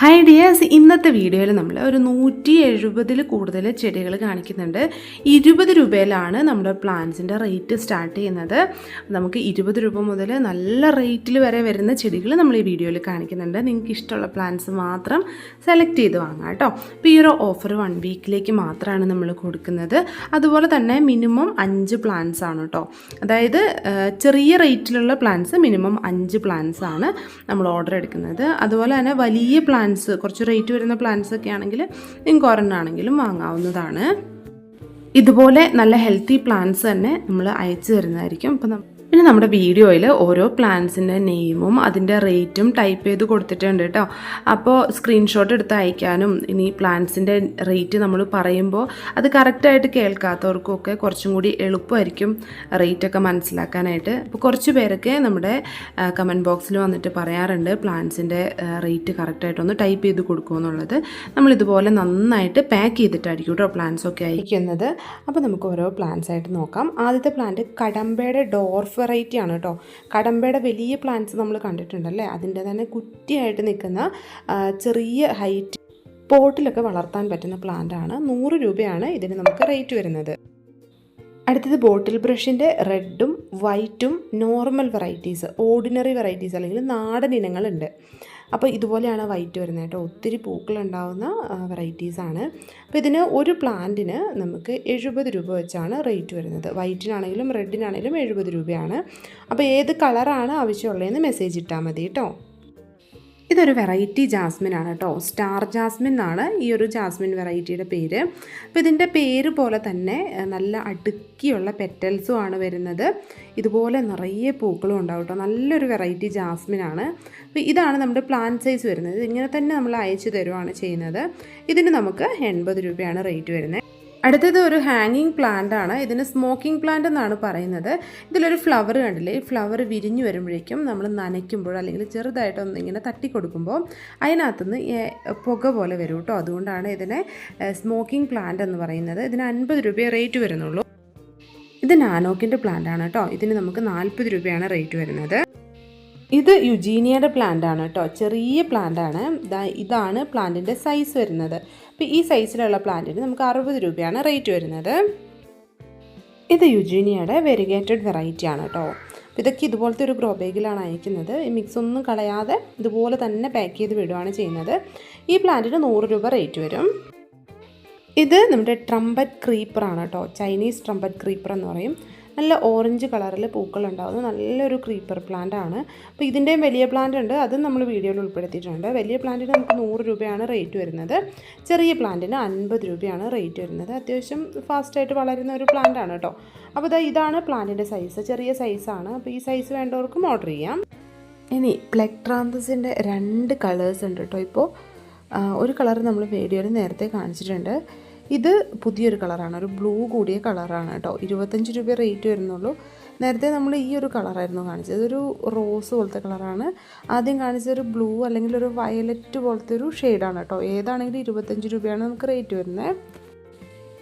Hi dears, ഇന്നത്തെ വീഡിയോയിൽ നമ്മൾ ഒരു 170 കൂടുതൽ ചെടികൾ കാണിക്കുന്നുണ്ട്. 20 രൂപയിലാണ് നമ്മുടെ പ്ലാന്റ്സിൻ്റെ റേറ്റ് സ്റ്റാർട്ട് ചെയ്യുന്നത്. നമുക്ക് 20 രൂപ മുതൽ നല്ല റേറ്റിൽ വരെ വരുന്ന ചെടികൾ നമ്മൾ ഈ വീഡിയോയിൽ കാണിക്കുന്നുണ്ട്. നിങ്ങൾക്ക് ഇഷ്ടമുള്ള പ്ലാന്റ്സ് മാത്രം സെലക്ട് ചെയ്ത് വാങ്ങാം കേട്ടോ. അപ്പോൾ ഈ ഒരു ഓഫർ 1 വീക്കിലേക്ക് മാത്രമാണ് നമ്മൾ കൊടുക്കുന്നത്. അതുപോലെ തന്നെ മിനിമം 5 പ്ലാന്റ്സ് ആണ് കേട്ടോ. അതായത് ചെറിയ റേറ്റിലുള്ള പ്ലാന്റ്സ് മിനിമം 5 പ്ലാന്റ്സ് ആണ് നമ്മൾ ഓർഡർ എടുക്കുന്നത്. അതുപോലെ തന്നെ വലിയ പ്ലാന്റ്സ് കുറച്ച് റേറ്റ് വരുന്ന പ്ലാന്റ്സ് ഒക്കെ ആണെങ്കിൽ നിങ്ങൾക്ക് ഒരെണ്ണാണെങ്കിലും വാങ്ങാവുന്നതാണ്. ഇതുപോലെ നല്ല ഹെൽത്തി പ്ലാന്റ്സ് തന്നെ നമ്മൾ അയച്ചു തരുന്നതായിരിക്കും. അപ്പം പിന്നെ നമ്മുടെ വീഡിയോയിൽ ഓരോ പ്ലാന്റ്സിൻ്റെ നെയിമും അതിൻ്റെ റേറ്റും ടൈപ്പ് ചെയ്ത് കൊടുത്തിട്ടുണ്ട് കേട്ടോ. അപ്പോൾ സ്ക്രീൻഷോട്ട് എടുത്ത് അയക്കാനും ഇനി പ്ലാന്റ്സിൻ്റെ റേറ്റ് നമ്മൾ പറയുമ്പോൾ അത് കറക്റ്റായിട്ട് കേൾക്കാത്തവർക്കൊക്കെ കുറച്ചും കൂടി എളുപ്പമായിരിക്കും റേറ്റൊക്കെ മനസ്സിലാക്കാനായിട്ട്. അപ്പോൾ കുറച്ച് പേരൊക്കെ നമ്മുടെ കമൻറ്റ് ബോക്സിൽ വന്നിട്ട് പറയാറുണ്ട് പ്ലാന്റ്സിൻ്റെ റേറ്റ് കറക്റ്റായിട്ടൊന്ന് ടൈപ്പ് ചെയ്ത് കൊടുക്കുമെന്നുള്ളത്. നമ്മളിതുപോലെ നന്നായിട്ട് പാക്ക് ചെയ്തിട്ടായിരിക്കും കേട്ടോ പ്ലാന്റ്സൊക്കെ അയക്കുന്നത്. അപ്പോൾ നമുക്ക് ഓരോ പ്ലാന്റ്സ് ആയിട്ട് നോക്കാം. ആദ്യത്തെ പ്ലാന്റ് കടമ്പയുടെ ഡോർഫ് വെറൈറ്റി ആണ് കേട്ടോ. കടമ്പയുടെ വലിയ പ്ലാന്റ്സ് നമ്മൾ കണ്ടിട്ടുണ്ടല്ലേ, അതിൻ്റെ തന്നെ കുറ്റിയായിട്ട് നിൽക്കുന്ന ചെറിയ ഹൈറ്റ് പോട്ടിലൊക്കെ വളർത്താൻ പറ്റുന്ന പ്ലാന്റ് ആണ്. 100 രൂപയാണ് ഇതിന് നമുക്ക് റേറ്റ് വരുന്നത്. അടുത്തത് ബോട്ടിൽ ബ്രഷിൻ്റെ റെഡും വൈറ്റും നോർമൽ വെറൈറ്റീസ്, ഓർഡിനറി വെറൈറ്റീസ് അല്ലെങ്കിൽ നാടൻ ഇനങ്ങളുണ്ട്. അപ്പോൾ ഇതുപോലെയാണ് വൈറ്റ് വരുന്നത് കേട്ടോ. ഒത്തിരി പൂക്കളുണ്ടാവുന്ന വെറൈറ്റീസാണ്. അപ്പോൾ ഇതിന് ഒരു പ്ലാന്റിന് നമുക്ക് 70 രൂപ വെച്ചാണ് റേറ്റ് വരുന്നത്. വൈറ്റിനാണെങ്കിലും റെഡിനാണെങ്കിലും 70 രൂപയാണ്. അപ്പോൾ ഏത് കളറാണ് ആവശ്യമുള്ളതെന്ന് മെസ്സേജ് ഇട്ടാൽ മതി കേട്ടോ. ഇതൊരു വെറൈറ്റി ജാസ്മിൻ ആണ് കേട്ടോ. സ്റ്റാർ ജാസ്മിൻ എന്നാണ് ഈ ഒരു ജാസ്മിൻ വെറൈറ്റിയുടെ പേര്. അപ്പോൾ ഇതിൻ്റെ പേര് പോലെ തന്നെ നല്ല അടുക്കിയുള്ള പെറ്റൽസും ആണ് വരുന്നത്. ഇതുപോലെ നിറയെ പൂക്കളും ഉണ്ടാവും കേട്ടോ. നല്ലൊരു വെറൈറ്റി ജാസ്മിൻ ആണ്. അപ്പോൾ ഇതാണ് നമ്മുടെ പ്ലാന്റ് സൈസ് വരുന്നത്. ഇങ്ങനെ തന്നെ നമ്മൾ അയച്ചു തരുവാണ് ചെയ്യുന്നത്. ഇതിന് നമുക്ക് 80 രൂപയാണ് റേറ്റ് വരുന്നത്. അടുത്തത് ഒരു ഹാങ്ങിങ് പ്ലാന്റ് ആണ്. ഇതിന് സ്മോക്കിംഗ് പ്ലാന്റ് എന്നാണ് പറയുന്നത്. ഇതിലൊരു ഫ്ലവർ കണ്ടില്ലേ, ഈ ഫ്ലവർ വിരിഞ്ഞു വരുമ്പോഴേക്കും നമ്മൾ നനയ്ക്കുമ്പോൾ അല്ലെങ്കിൽ ചെറുതായിട്ടൊന്ന് ഇങ്ങനെ തട്ടിക്കൊടുക്കുമ്പോൾ അതിനകത്തുനിന്ന് പുക പോലെ വരും കേട്ടോ. അതുകൊണ്ടാണ് ഇതിനെ സ്മോക്കിംഗ് പ്ലാന്റ് എന്ന് പറയുന്നത്. ഇതിന് 50 രൂപയെ റേറ്റ് വരുന്നുള്ളൂ. ഇത് നാനോക്കിൻ്റെ പ്ലാന്റ് ആണ് കേട്ടോ. ഇതിന് നമുക്ക് 40 രൂപയാണ് റേറ്റ് വരുന്നത്. ഇത് യുജീനിയയുടെ പ്ലാന്റ് ആണ് കേട്ടോ. ചെറിയ പ്ലാന്റ് ആണ്. ഇതാണ് പ്ലാന്റിൻ്റെ സൈസ് വരുന്നത്. അപ്പോൾ ഈ സൈസിലുള്ള പ്ലാന്റിന് നമുക്ക് 60 രൂപയാണ് റേറ്റ് വരുന്നത്. ഇത് യുജീനിയയുടെ വെരിഗേറ്റഡ് വെറൈറ്റി ആണ് കേട്ടോ. അപ്പോൾ ഇതൊക്കെ ഇതുപോലത്തെ ഒരു ഗ്രോ ബാഗിലാണ് അയക്കുന്നത്. ഈ മിക്സ് ഒന്നും കളയാതെ ഇതുപോലെ തന്നെ പാക്ക് ചെയ്ത് വിടുകയാണ് ചെയ്യുന്നത്. ഈ പ്ലാന്റിന് 100 രൂപ റേറ്റ് വരും. ഇത് നമ്മുടെ ട്രംപറ്റ് ക്രീപ്പറാണ് കേട്ടോ. ചൈനീസ് ട്രംപറ്റ് ക്രീപ്പർ എന്ന് പറയും. നല്ല ഓറഞ്ച് കളറിൽ പൂക്കളുണ്ടാകുന്ന നല്ലൊരു ക്രീപ്പർ പ്ലാന്റ് ആണ്. അപ്പോൾ ഇതിൻ്റെയും വലിയ പ്ലാന്റ് ഉണ്ട്, അതും നമ്മൾ വീഡിയോയിൽ ഉൾപ്പെടുത്തിയിട്ടുണ്ട്. വലിയ പ്ലാന്റിന് നമുക്ക് 100 രൂപയാണ് റേറ്റ് വരുന്നത്. ചെറിയ പ്ലാന്റിന് 50 രൂപയാണ് റേറ്റ് വരുന്നത്. അത്യാവശ്യം ഫാസ്റ്റായിട്ട് വളരുന്ന ഒരു പ്ലാന്റ് ആണ് കേട്ടോ. അപ്പോൾ ഇതാണ് പ്ലാന്റിൻ്റെ സൈസ്, ചെറിയ സൈസാണ്. അപ്പോൾ ഈ സൈസ് വേണ്ടവർക്കും ഓർഡർ ചെയ്യാം. ഇനി പ്ലെക്ട്രാന്തസിൻ്റെ 2 കളേഴ്സ് ഉണ്ട് കേട്ടോ. ഇപ്പോൾ ഒരു കളർ നമ്മൾ വീഡിയോയിൽ നേരത്തെ കാണിച്ചിട്ടുണ്ട്. ഇത് പുതിയൊരു കളറാണ്, ഒരു ബ്ലൂ കൂടിയ കളറാണ് കേട്ടോ. 25 രൂപ റേറ്റ് വരുന്നുള്ളൂ. നേരത്തെ നമ്മൾ ഈ ഒരു കളറായിരുന്നു കാണിച്ചത്. ഇതൊരു റോസ് പോലത്തെ കളറാണ്. ആദ്യം കാണിച്ചൊരു ബ്ലൂ അല്ലെങ്കിൽ ഒരു വയലറ്റ് പോലത്തെ ഒരു ഷെയ്ഡാണ് കേട്ടോ. ഏതാണെങ്കിലും 25 രൂപയാണ് നമുക്ക് റേറ്റ് വരുന്നത്.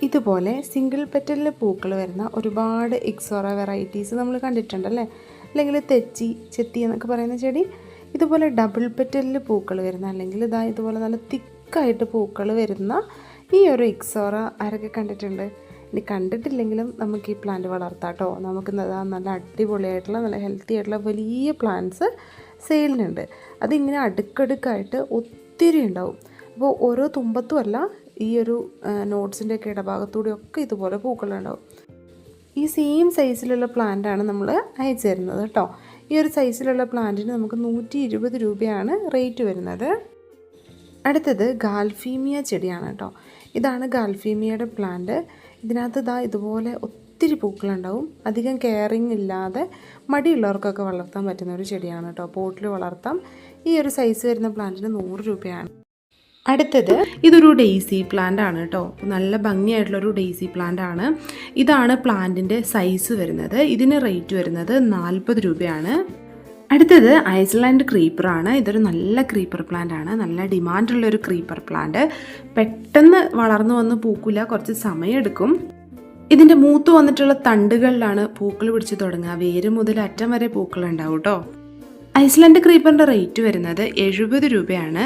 ഇതുപോലെ സിംഗിൾ പെറ്റലിൽ പൂക്കൾ വരുന്ന ഒരുപാട് ഇക്സോറ വെറൈറ്റീസ് നമ്മൾ കണ്ടിട്ടുണ്ടല്ലേ, അല്ലെങ്കിൽ ചെത്തി എന്നൊക്കെ പറയുന്ന ചെടി. ഇതുപോലെ ഡബിൾ പെറ്റലിൽ പൂക്കൾ വരുന്ന അല്ലെങ്കിൽ ഇതുപോലെ നല്ല തിക്കായിട്ട് പൂക്കൾ വരുന്ന ഈ ഒരു ഇക്സോറ ആരൊക്കെ കണ്ടിട്ടുണ്ട്? ഇനി കണ്ടിട്ടില്ലെങ്കിലും നമുക്ക് ഈ പ്ലാന്റ് വളർത്താം കേട്ടോ. നമുക്ക് നല്ല അടിപൊളിയായിട്ടുള്ള നല്ല ഹെൽത്തി ആയിട്ടുള്ള വലിയ പ്ലാന്റ്സ് സെയിലിനുണ്ട്. അതിങ്ങനെ അടുക്കടുക്കായിട്ട് ഒത്തിരി ഉണ്ടാവും. അപ്പോൾ ഓരോ തുമ്പത്തും അല്ല, ഈ ഒരു നോട്ട്സിൻ്റെയൊക്കെ ഇടഭാഗത്തൂടെയൊക്കെ ഇതുപോലെ പൂക്കളുണ്ടാവും. ഈ സെയിം സൈസിലുള്ള പ്ലാന്റാണ് നമ്മൾ അയച്ചു തരുന്നത് കേട്ടോ. ഈ ഒരു സൈസിലുള്ള പ്ലാന്റിന് നമുക്ക് 120 രൂപയാണ് റേറ്റ് വരുന്നത്. അടുത്തത് ഗാൽഫീമിയ ചെടിയാണ് കേട്ടോ. ഇതാണ് ഗാൽഫീമിയയുടെ പ്ലാന്റ്. ഇതിനകത്ത് ഇതുപോലെ ഒത്തിരി പൂക്കളുണ്ടാവും. അധികം കെയറിങ് ഇല്ലാതെ മടിയുള്ളവർക്കൊക്കെ വളർത്താൻ പറ്റുന്ന ഒരു ചെടിയാണ് കേട്ടോ. പോട്ടിൽ വളർത്താം. ഈ ഒരു സൈസ് വരുന്ന പ്ലാന്റിന് 100 രൂപയാണ്. അടുത്തത് ഇതൊരു ഡെയ്സി പ്ലാന്റ് ആണ് കേട്ടോ. നല്ല ഭംഗിയായിട്ടുള്ളൊരു ഡെയ്സി പ്ലാന്റ് ആണ്. ഇതാണ് പ്ലാന്റിൻ്റെ സൈസ് വരുന്നത്. ഇതിന് റേറ്റ് വരുന്നത് 40 രൂപയാണ്. അടുത്തത് ഐസ്ലാൻഡ് ക്രീപ്പറാണ്. ഇതൊരു നല്ല ക്രീപ്പർ പ്ലാന്റ് ആണ്. നല്ല ഡിമാൻഡുള്ളൊരു ക്രീപ്പർ പ്ലാന്റ്. പെട്ടെന്ന് വളർന്നു വന്ന് പൂക്കില്ല, കുറച്ച് സമയമെടുക്കും. ഇതിൻ്റെ മൂത്ത് വന്നിട്ടുള്ള തണ്ടുകളിലാണ് പൂക്കൾ പിടിച്ച് തുടങ്ങുക. വേര് മുതൽ അറ്റം വരെ പൂക്കൾ ഉണ്ടാവും കേട്ടോ. ഐസ്ലാൻഡ് ക്രീപ്പറിൻ്റെ റേറ്റ് വരുന്നത് 70 രൂപയാണ്.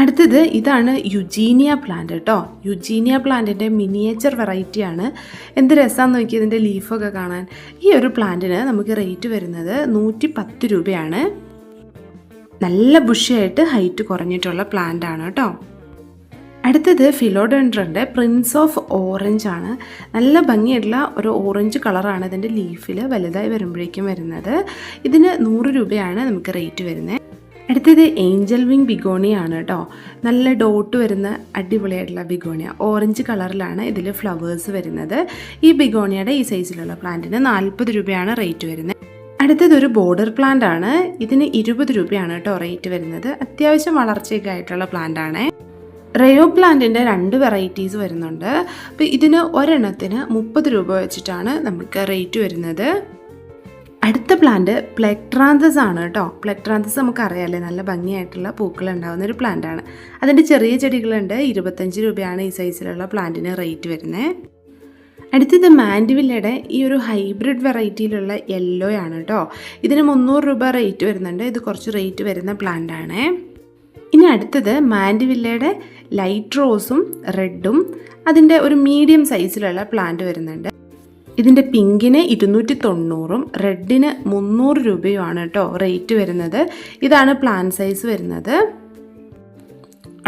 അടുത്തത് ഇതാണ് യുജീനിയ പ്ലാന്റ് കേട്ടോ. യുജീനിയ പ്ലാന്റിൻ്റെ മിനിയേച്ചർ വെറൈറ്റിയാണ്. എന്ത് രസമാണെന്ന് നോക്കി ഇതിൻ്റെ ലീഫൊക്കെ കാണാൻ. ഈ ഒരു പ്ലാന്റിന് നമുക്ക് റേറ്റ് വരുന്നത് 110 രൂപയാണ്. നല്ല ബുഷിയായിട്ട് ഹൈറ്റ് കുറഞ്ഞിട്ടുള്ള പ്ലാന്റ് ആണ് കേട്ടോ. അടുത്തത് ഫിലോഡെൻഡ്രൻ്റെ പ്രിൻസ് ഓഫ് ഓറഞ്ച് ആണ്. നല്ല ഭംഗിയായിട്ടുള്ള ഒരു ഓറഞ്ച് കളറാണ് ഇതിൻ്റെ ലീഫിൽ വലുതായി വരുമ്പോഴേക്കും വരുന്നത്. ഇതിന് 100 രൂപയാണ് നമുക്ക് റേറ്റ് വരുന്നത്. അടുത്തത് ഏഞ്ചൽ വിങ് ബിഗോണിയ ആണ് കേട്ടോ. നല്ല ഡോട്ട് വരുന്ന അടിപൊളിയായിട്ടുള്ള ബിഗോണിയ, ഓറഞ്ച് കളറിലാണ് ഇതിൽ ഫ്ലവേഴ്സ് വരുന്നത്. ഈ ബിഗോണിയയുടെ ഈ സൈസിലുള്ള പ്ലാന്റിന് 40 രൂപയാണ് റേറ്റ് വരുന്നത്. അടുത്തത് ഒരു ബോർഡർ പ്ലാന്റ് ആണ്. ഇതിന് 20 രൂപയാണ് കേട്ടോ റേറ്റ് വരുന്നത്. അത്യാവശ്യം വളർച്ചയൊക്കെ ആയിട്ടുള്ള പ്ലാന്റ് ആണ്. റയോ പ്ലാന്റിൻ്റെ 2 വെറൈറ്റീസ് വരുന്നുണ്ട്. അപ്പോൾ ഇതിന് ഒരെണ്ണത്തിന് 30 രൂപ വെച്ചിട്ടാണ് നമുക്ക് റേറ്റ് വരുന്നത്. അടുത്ത പ്ലാന്റ് പ്ലെക്ട്രാന്തസ് ആണ് കേട്ടോ. പ്ലെക്ട്രാന്തസ് നമുക്കറിയാമല്ലേ, നല്ല ഭംഗിയായിട്ടുള്ള പൂക്കൾ ഉണ്ടാകുന്ന ഒരു പ്ലാന്റാണ്. അതിൻ്റെ ചെറിയ ചെടികളുണ്ട്. 25 രൂപയാണ് ഈ സൈസിലുള്ള പ്ലാന്റിന് റേറ്റ് വരുന്നത്. അടുത്തത് മാൻഡിവില്ലയുടെ ഈ ഒരു ഹൈബ്രിഡ് വെറൈറ്റിയിലുള്ള യെല്ലോ ആണ് കേട്ടോ. ഇതിന് 300 രൂപ റേറ്റ് വരുന്നുണ്ട്. ഇത് കുറച്ച് റേറ്റ് വരുന്ന പ്ലാന്റ് ആണ്. ഇനി അടുത്തത് മാൻഡിവില്ലയുടെ ലൈറ്റ് റോസും റെഡും അതിൻ്റെ ഒരു മീഡിയം സൈസിലുള്ള പ്ലാന്റ് വരുന്നുണ്ട്. ഇതിൻ്റെ പിങ്കിന് 290 റെഡിന് 300 രൂപയുമാണ് കേട്ടോ റേറ്റ് വരുന്നത്. ഇതാണ് പ്ലാന്റ് സൈസ് വരുന്നത്.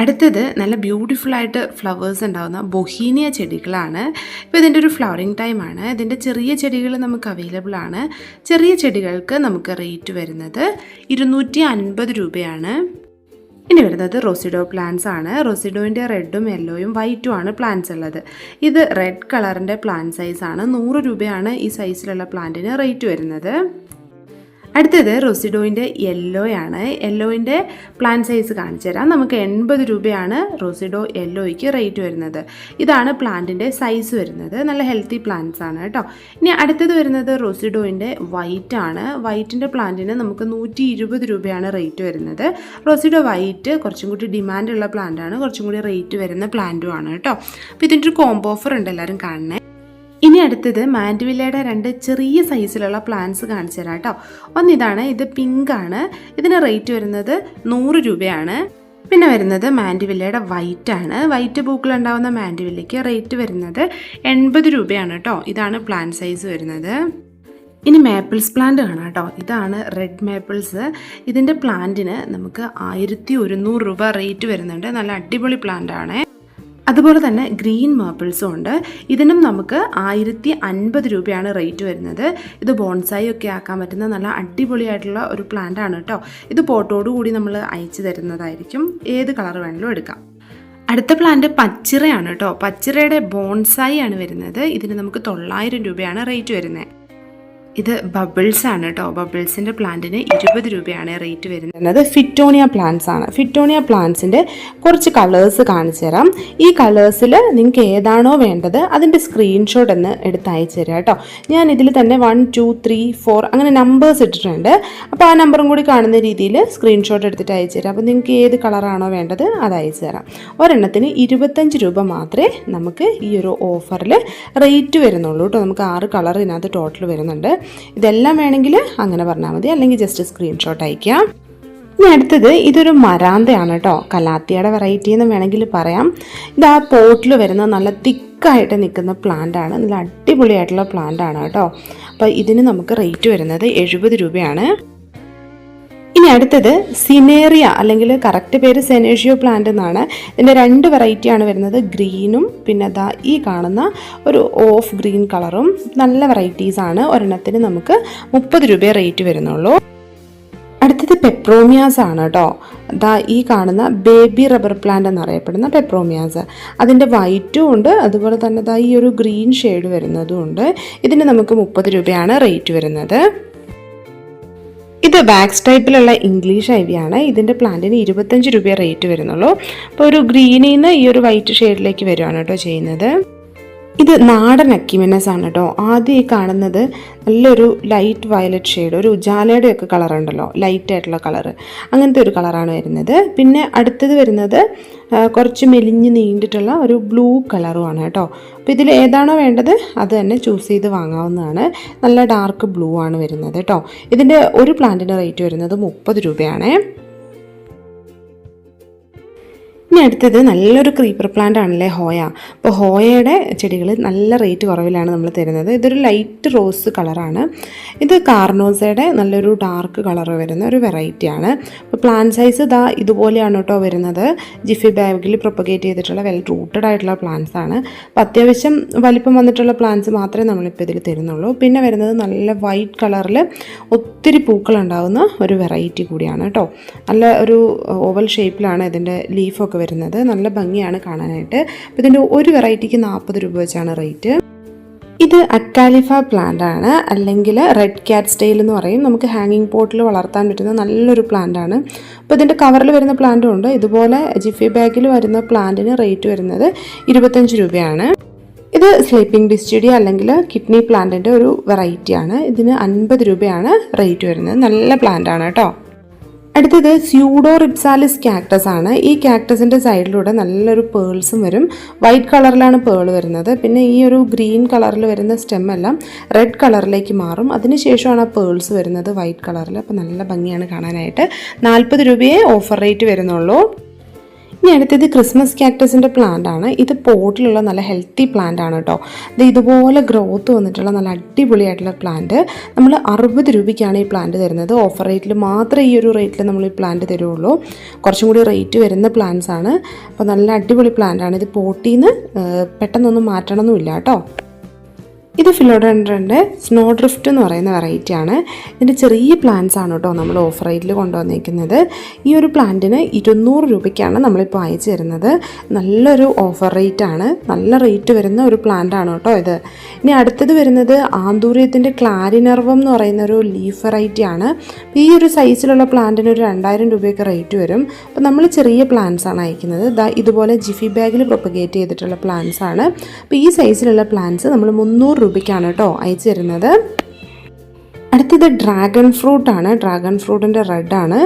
അടുത്തത് നല്ല ബ്യൂട്ടിഫുള്ളായിട്ട് ഫ്ലവേഴ്സ് ഉണ്ടാകുന്ന ബൊഹീനിയ ചെടികളാണ്. ഇപ്പോൾ ഇതിൻ്റെ ഒരു ഫ്ലവറിങ് ടൈമാണ്. ഇതിൻ്റെ ചെറിയ ചെടികൾ നമുക്ക് അവൈലബിൾ ആണ്. ചെറിയ ചെടികൾക്ക് നമുക്ക് റേറ്റ് വരുന്നത് 250 രൂപയാണ്. ഇനി വരുന്നത് റോസിഡോ പ്ലാന്റ്സ് ആണ്. റോസിഡോൻ്റെ റെഡും യെല്ലോയും വൈറ്റും ആണ് പ്ലാന്റ്സ് ഉള്ളത്. ഇത് റെഡ് കളറിൻ്റെ പ്ലാന്റ് സൈസാണ്. 100 രൂപയാണ് ഈ സൈസിലുള്ള പ്ലാന്റിന് റേറ്റ് വരുന്നത്. അടുത്തത് റോസിഡോയിൻ്റെ യെല്ലോയാണ്. യെല്ലോയിൻ്റെ പ്ലാന്റ് സൈസ് കാണിച്ചു തരാം. നമുക്ക് 80 രൂപയാണ് റോസിഡോ യെല്ലോയ്ക്ക് റേറ്റ് വരുന്നത്. ഇതാണ് പ്ലാന്റിൻ്റെ സൈസ് വരുന്നത്. നല്ല ഹെൽത്തി പ്ലാന്റ്സ് ആണ് കേട്ടോ. ഇനി അടുത്തത് വരുന്നത് റോസിഡോയിൻ്റെ വൈറ്റ് ആണ്. വൈറ്റിൻ്റെ പ്ലാന്റിന് നമുക്ക് 120 രൂപയാണ് റേറ്റ് വരുന്നത്. റോസിഡോ വൈറ്റ് കുറച്ചും കൂടി ഡിമാൻഡുള്ള പ്ലാന്റ് ആണ്. കുറച്ചും കൂടി റേറ്റ് വരുന്ന പ്ലാന്റും ആണ് കേട്ടോ. അപ്പോൾ ഇതിൻ്റെ ഒരു കോംബോ ഓഫർ ഉണ്ട്, എല്ലാവരും കാണണേ. ഇനി അടുത്തത് മാൻഡിവില്ലയുടെ 2 ചെറിയ സൈസിലുള്ള പ്ലാന്റ്സ് കാണിച്ചു തരാം കേട്ടോ. ഒന്നിതാണ്, ഇത് പിങ്ക് ആണ്. ഇതിന് റേറ്റ് വരുന്നത് 100 രൂപയാണ്. പിന്നെ വരുന്നത് മാൻഡിവില്ലയുടെ വൈറ്റ് ആണ്. വൈറ്റ് പൂക്കൾ ഉണ്ടാകുന്ന മാൻഡിവില്ലയ്ക്ക് റേറ്റ് വരുന്നത് 80 രൂപയാണ് കേട്ടോ. ഇതാണ് പ്ലാന്റ് സൈസ് വരുന്നത്. ഇനി മേപ്പിൾസ് പ്ലാന്റ് കാണാം കേട്ടോ. ഇതാണ് റെഡ് മേപ്പിൾസ്. ഇതിൻ്റെ പ്ലാന്റിന് നമുക്ക് 1100 രൂപ റേറ്റ് വരുന്നുണ്ട്. നല്ല അടിപൊളി പ്ലാന്റ് ആണ്. അതുപോലെ തന്നെ ഗ്രീൻ മേപ്പിൾസും ഉണ്ട്. ഇതിനും നമുക്ക് 1050 രൂപയാണ് റേറ്റ് വരുന്നത്. ഇത് ബോൺസായി ഒക്കെ ആക്കാൻ പറ്റുന്ന നല്ല അടിപൊളിയായിട്ടുള്ള ഒരു പ്ലാന്റ് ആണ് കേട്ടോ. ഇത് പോട്ടോടു കൂടി നമ്മൾ അയച്ചു തരുന്നതായിരിക്കും. ഏത് കളർ വേണമെങ്കിലും എടുക്കാം. അടുത്ത പ്ലാന്റ് പച്ചിറയാണ് കേട്ടോ. പച്ചിറയുടെ ബോൺസായി ആണ് വരുന്നത്. ഇതിന് നമുക്ക് 900 രൂപയാണ് റേറ്റ് വരുന്നത്. ഇത് ബബിൾസ് ആണ് കേട്ടോ. ബബിൾസിൻ്റെ പ്ലാന്റിന് 20 രൂപയാണ് റേറ്റ് വരുന്നത്. ഫിറ്റോണിയ പ്ലാന്റ്സ് ആണ്. ഫിറ്റോണിയ പ്ലാന്റ്സിൻ്റെ കുറച്ച് കളേഴ്സ് കാണിച്ചു തരാം. ഈ കളേഴ്സിൽ നിങ്ങൾക്ക് ഏതാണോ വേണ്ടത് അതിൻ്റെ സ്ക്രീൻഷോട്ട് ഒന്ന് എടുത്ത് അയച്ചു തരാം കേട്ടോ. ഞാൻ ഇതിൽ തന്നെ 1, 2, 3, 4 അങ്ങനെ നമ്പേഴ്സ് ഇട്ടിട്ടുണ്ട്. അപ്പോൾ ആ നമ്പറും കൂടി കാണുന്ന രീതിയിൽ സ്ക്രീൻഷോട്ട് എടുത്തിട്ട് അയച്ചു തരാം. അപ്പോൾ നിങ്ങൾക്ക് ഏത് കളറാണോ വേണ്ടത് അത് അയച്ചു തരാം. ഒരെണ്ണത്തിന് 25 രൂപ മാത്രമേ നമുക്ക് ഈ ഒരു ഓഫറിൽ റേറ്റ് വരുന്നുള്ളൂ കേട്ടോ. നമുക്ക് 6 കളർ ഇതിനകത്ത് ടോട്ടൽ വരുന്നുണ്ട്. ഇതെല്ലാം വേണമെങ്കിൽ അങ്ങനെ പറഞ്ഞാൽ മതി, അല്ലെങ്കിൽ ജസ്റ്റ് സ്ക്രീൻഷോട്ട് അയക്കാം. ഇനി അടുത്തത് ഇതൊരു മരാന്തയാണ് കേട്ടോ. കലാത്തിയുടെ വെറൈറ്റി എന്ന് വേണമെങ്കിൽ പറയാം. ഇത് ആ പോട്ടിൽ വരുന്ന നല്ല തിക്കായിട്ട് നിൽക്കുന്ന പ്ലാന്റാണ്. നല്ല അടിപൊളിയായിട്ടുള്ള പ്ലാന്റാണ് കേട്ടോ. അപ്പോൾ ഇതിന് നമുക്ക് റേറ്റ് വരുന്നത് 70 രൂപയാണ്. ഇനി അടുത്തത് സിനേറിയ, അല്ലെങ്കിൽ കറക്റ്റ് പേര് സെനേഷ്യോ പ്ലാന്റ് എന്നാണ്. ഇതിൻ്റെ 2 വെറൈറ്റിയാണ് വരുന്നത്. ഗ്രീനും പിന്നെ ദാ ഈ കാണുന്ന ഒരു ഓഫ് ഗ്രീൻ കളറും. നല്ല വെറൈറ്റീസാണ്. ഒരെണ്ണത്തിന് നമുക്ക് 30 രൂപയെ റേറ്റ് വരുന്നുള്ളൂ. അടുത്തത് പെപ്രോമിയാസ് ആണ് കേട്ടോ. ദാ ഈ കാണുന്ന ബേബി റബ്ബർ പ്ലാന്റ് എന്നറിയപ്പെടുന്ന പെപ്രോമിയാസ്. അതിൻ്റെ വൈറ്റും ഉണ്ട്, അതുപോലെ തന്നെ ദാ ഈ ഒരു ഗ്രീൻ ഷെയ്ഡ് വരുന്നതും ഉണ്ട്. ഇതിന് നമുക്ക് 30 രൂപയാണ് റേറ്റ് വരുന്നത്. ഇത് വാക്സ് ടൈപ്പിലുള്ള ഇംഗ്ലീഷ് ഐവിയാണ്. ഇതിൻ്റെ പ്ലാന്റിന് 25 രൂപയെ റേറ്റ് വരുന്നുള്ളൂ. അപ്പോൾ ഒരു ഗ്രീനിൽ നിന്ന് ഈ ഒരു വൈറ്റ് ഷെയ്ഡിലേക്ക് വരുവാണ് കേട്ടോ ചെയ്യുന്നത്. ഇത് നാടൻ അക്കിമിനസ് ആണ് കേട്ടോ. ആദ്യം ഈ കാണുന്നത് നല്ലൊരു ലൈറ്റ് വയലറ്റ് ഷെയ്ഡ്, ഒരു ഉജാലയുടെ ഒക്കെ കളർ ഉണ്ടല്ലോ, ലൈറ്റ് ആയിട്ടുള്ള കളറ്, അങ്ങനത്തെ ഒരു കളറാണ് വരുന്നത്. പിന്നെ അടുത്തത് വരുന്നത് കുറച്ച് മെലിഞ്ഞ് നീണ്ടിട്ടുള്ള ഒരു ബ്ലൂ കളറുമാണ് കേട്ടോ. അപ്പോൾ ഇതിൽ ഏതാണോ വേണ്ടത് അത് തന്നെ ചൂസ് ചെയ്ത് വാങ്ങാവുന്നതാണ്. നല്ല ഡാർക്ക് ബ്ലൂ ആണ് വരുന്നത് കേട്ടോ. ഇതിൻ്റെ ഒരു പ്ലാന്റിൻ്റെ റേറ്റ് വരുന്നത് 30 രൂപയാണ്. ഇനി അടുത്തത് നല്ലൊരു ക്രീപ്പർ പ്ലാന്റ് ആണല്ലേ ഹോയ. അപ്പോൾ ഹോയയുടെ ചെടികൾ നല്ല റേറ്റ് കുറവിലാണ് നമ്മൾ തരുന്നത്. ഇതൊരു ലൈറ്റ് റോസ് കളറാണ്. ഇത് കാർണോസയുടെ നല്ലൊരു ഡാർക്ക് കളർ വരുന്ന ഒരു വെറൈറ്റിയാണ്. അപ്പോൾ പ്ലാന്റ് സൈസ് ഇതുപോലെയാണ് കേട്ടോ വരുന്നത്. ജിഫി ബാഗിൽ പ്രൊപ്പഗേറ്റ് ചെയ്തിട്ടുള്ള വെൽ റൂട്ടഡ് ആയിട്ടുള്ള പ്ലാന്റ്സ് ആണ്. അപ്പോൾ അത്യാവശ്യം വലിപ്പം വന്നിട്ടുള്ള പ്ലാന്റ്സ് മാത്രമേ നമ്മളിപ്പോൾ ഇതിൽ തരുന്നുള്ളൂ. പിന്നെ വരുന്നത് നല്ല വൈറ്റ് കളറിൽ ഒത്തിരി പൂക്കളുണ്ടാകുന്ന ഒരു വെറൈറ്റി കൂടിയാണ് കേട്ടോ. നല്ല ഒരു ഓവൽ ഷേപ്പിലാണ് ഇതിൻ്റെ ലീഫൊക്കെ വരുന്നത്. നല്ല ഭംഗിയാണ് കാണാനായിട്ട്. അപ്പോൾ ഇതിൻ്റെ ഒരു വെറൈറ്റിക്ക് 40 രൂപ വെച്ചാണ് റേറ്റ്. ഇത് അക്കാലിഫ പ്ലാന്റ് ആണ്, അല്ലെങ്കിൽ റെഡ് ക്യാറ്റ് സ്റ്റൈൽ എന്ന് പറയും. നമുക്ക് ഹാങ്ങിങ് പോട്ടിൽ വളർത്താൻ പറ്റുന്ന നല്ലൊരു പ്ലാന്റ് ആണ്. അപ്പോൾ ഇതിൻ്റെ കവറിൽ വരുന്ന പ്ലാന്റും ഉണ്ട്. ഇതുപോലെ ജിഫി ബാഗിൽ വരുന്ന പ്ലാന്റിന് റേറ്റ് വരുന്നത് 25 രൂപയാണ്. ഇത് സ്ലീപ്പിംഗ് ഡിസ്റ്റിഡി അല്ലെങ്കിൽ കിഡ്നി പ്ലാന്റിൻ്റെ ഒരു വെറൈറ്റിയാണ്. ഇതിന് 50 രൂപയാണ് റേറ്റ് വരുന്നത്. നല്ല പ്ലാന്റ് ആണ് കേട്ടോ. അടുത്തത് സ്യൂഡോ റിപ്സാലിസ് ക്യാക്ടസ് ആണ്. ഈ ക്യാക്ടസിൻ്റെ സൈഡിലൂടെ നല്ലൊരു പേൾസും വരും. വൈറ്റ് കളറിലാണ് പേൾ വരുന്നത്. പിന്നെ ഈ ഒരു ഗ്രീൻ കളറിൽ വരുന്ന സ്റ്റെം എല്ലാം റെഡ് കളറിലേക്ക് മാറും. അതിനുശേഷമാണ് ആ പേൾസ് വരുന്നത് വൈറ്റ് കളറിൽ. അപ്പോൾ നല്ല ഭംഗിയാണ് കാണാനായിട്ട്. 40 രൂപയെ ഓഫർ റേറ്റ് വരുന്നുള്ളൂ. ഇനി അടുത്തത് ക്രിസ്മസ് ക്യാക്ടസിൻ്റെ പ്ലാന്റ് ആണ്. ഇത് പോട്ടിലുള്ള നല്ല ഹെൽത്തി പ്ലാന്റ് ആണ് കേട്ടോ. ഇത് ഇതുപോലെ ഗ്രോത്ത് വന്നിട്ടുള്ള നല്ല അടിപൊളിയായിട്ടുള്ള പ്ലാന്റ്. നമ്മൾ 60 രൂപയ്ക്കാണ് ഈ പ്ലാന്റ് തരുന്നത്. ഓഫർ റേറ്റിൽ മാത്രമേ ഈ ഒരു റേറ്റിൽ നമ്മൾ ഈ പ്ലാന്റ് തരുള്ളൂ. കുറച്ചും കൂടി റേറ്റ് വരുന്ന പ്ലാന്റ്സ് ആണ്. അപ്പോൾ നല്ല അടിപൊളി പ്ലാന്റ് ആണ്. ഇത് പോട്ടിൽ നിന്ന് പെട്ടെന്നൊന്നും മാറ്റണമെന്നില്ല കേട്ടോ. ഇത് ഫിലോഡൻഡ്രൻ്റെ സ്നോ ഡ്രിഫ്റ്റ് എന്ന് പറയുന്ന വെറൈറ്റി ആണ്. ഇതിൻ്റെ ചെറിയ പ്ലാന്റ്സ് ആണ് കേട്ടോ നമ്മൾ ഓഫർ റേറ്റിൽ കൊണ്ടുവന്നിരിക്കുന്നത്. ഈ ഒരു പ്ലാന്റിന് 200 രൂപയ്ക്കാണ് നമ്മളിപ്പോൾ അയച്ചു തരുന്നത്. നല്ലൊരു ഓഫർ റേറ്റ് ആണ്. നല്ല റേറ്റ് വരുന്ന ഒരു പ്ലാന്റ് ആണ് കേട്ടോ ഇത്. ഇനി അടുത്തത് വരുന്നത് ആന്തൂര്യത്തിൻ്റെ ക്ലാരിനർവം എന്ന് പറയുന്ന ഒരു ലീഫ് വെറൈറ്റി ആണ്. ഈ ഒരു സൈസിലുള്ള പ്ലാന്റിന് ഒരു 2000 രൂപയൊക്കെ റേറ്റ് വരും. അപ്പോൾ നമ്മൾ ചെറിയ പ്ലാന്റ്സ് ആണ് അയക്കുന്നത്. ഇതുപോലെ ജിഫി ബാഗിൽ പ്രൊപ്പഗേറ്റ് ചെയ്തിട്ടുള്ള പ്ലാന്റ്സ് ആണ്. അപ്പോൾ ഈ സൈസിലുള്ള പ്ലാന്റ്സ് നമ്മൾ 300 രൂപയ്ക്കാണ് കേട്ടോ അയച്ചു തരുന്നത്. അടുത്തത് ഡ്രാഗൺ ഫ്രൂട്ട് ആണ്. ഡ്രാഗൺ ഫ്രൂട്ടിൻ്റെ റെഡ് ആണ്.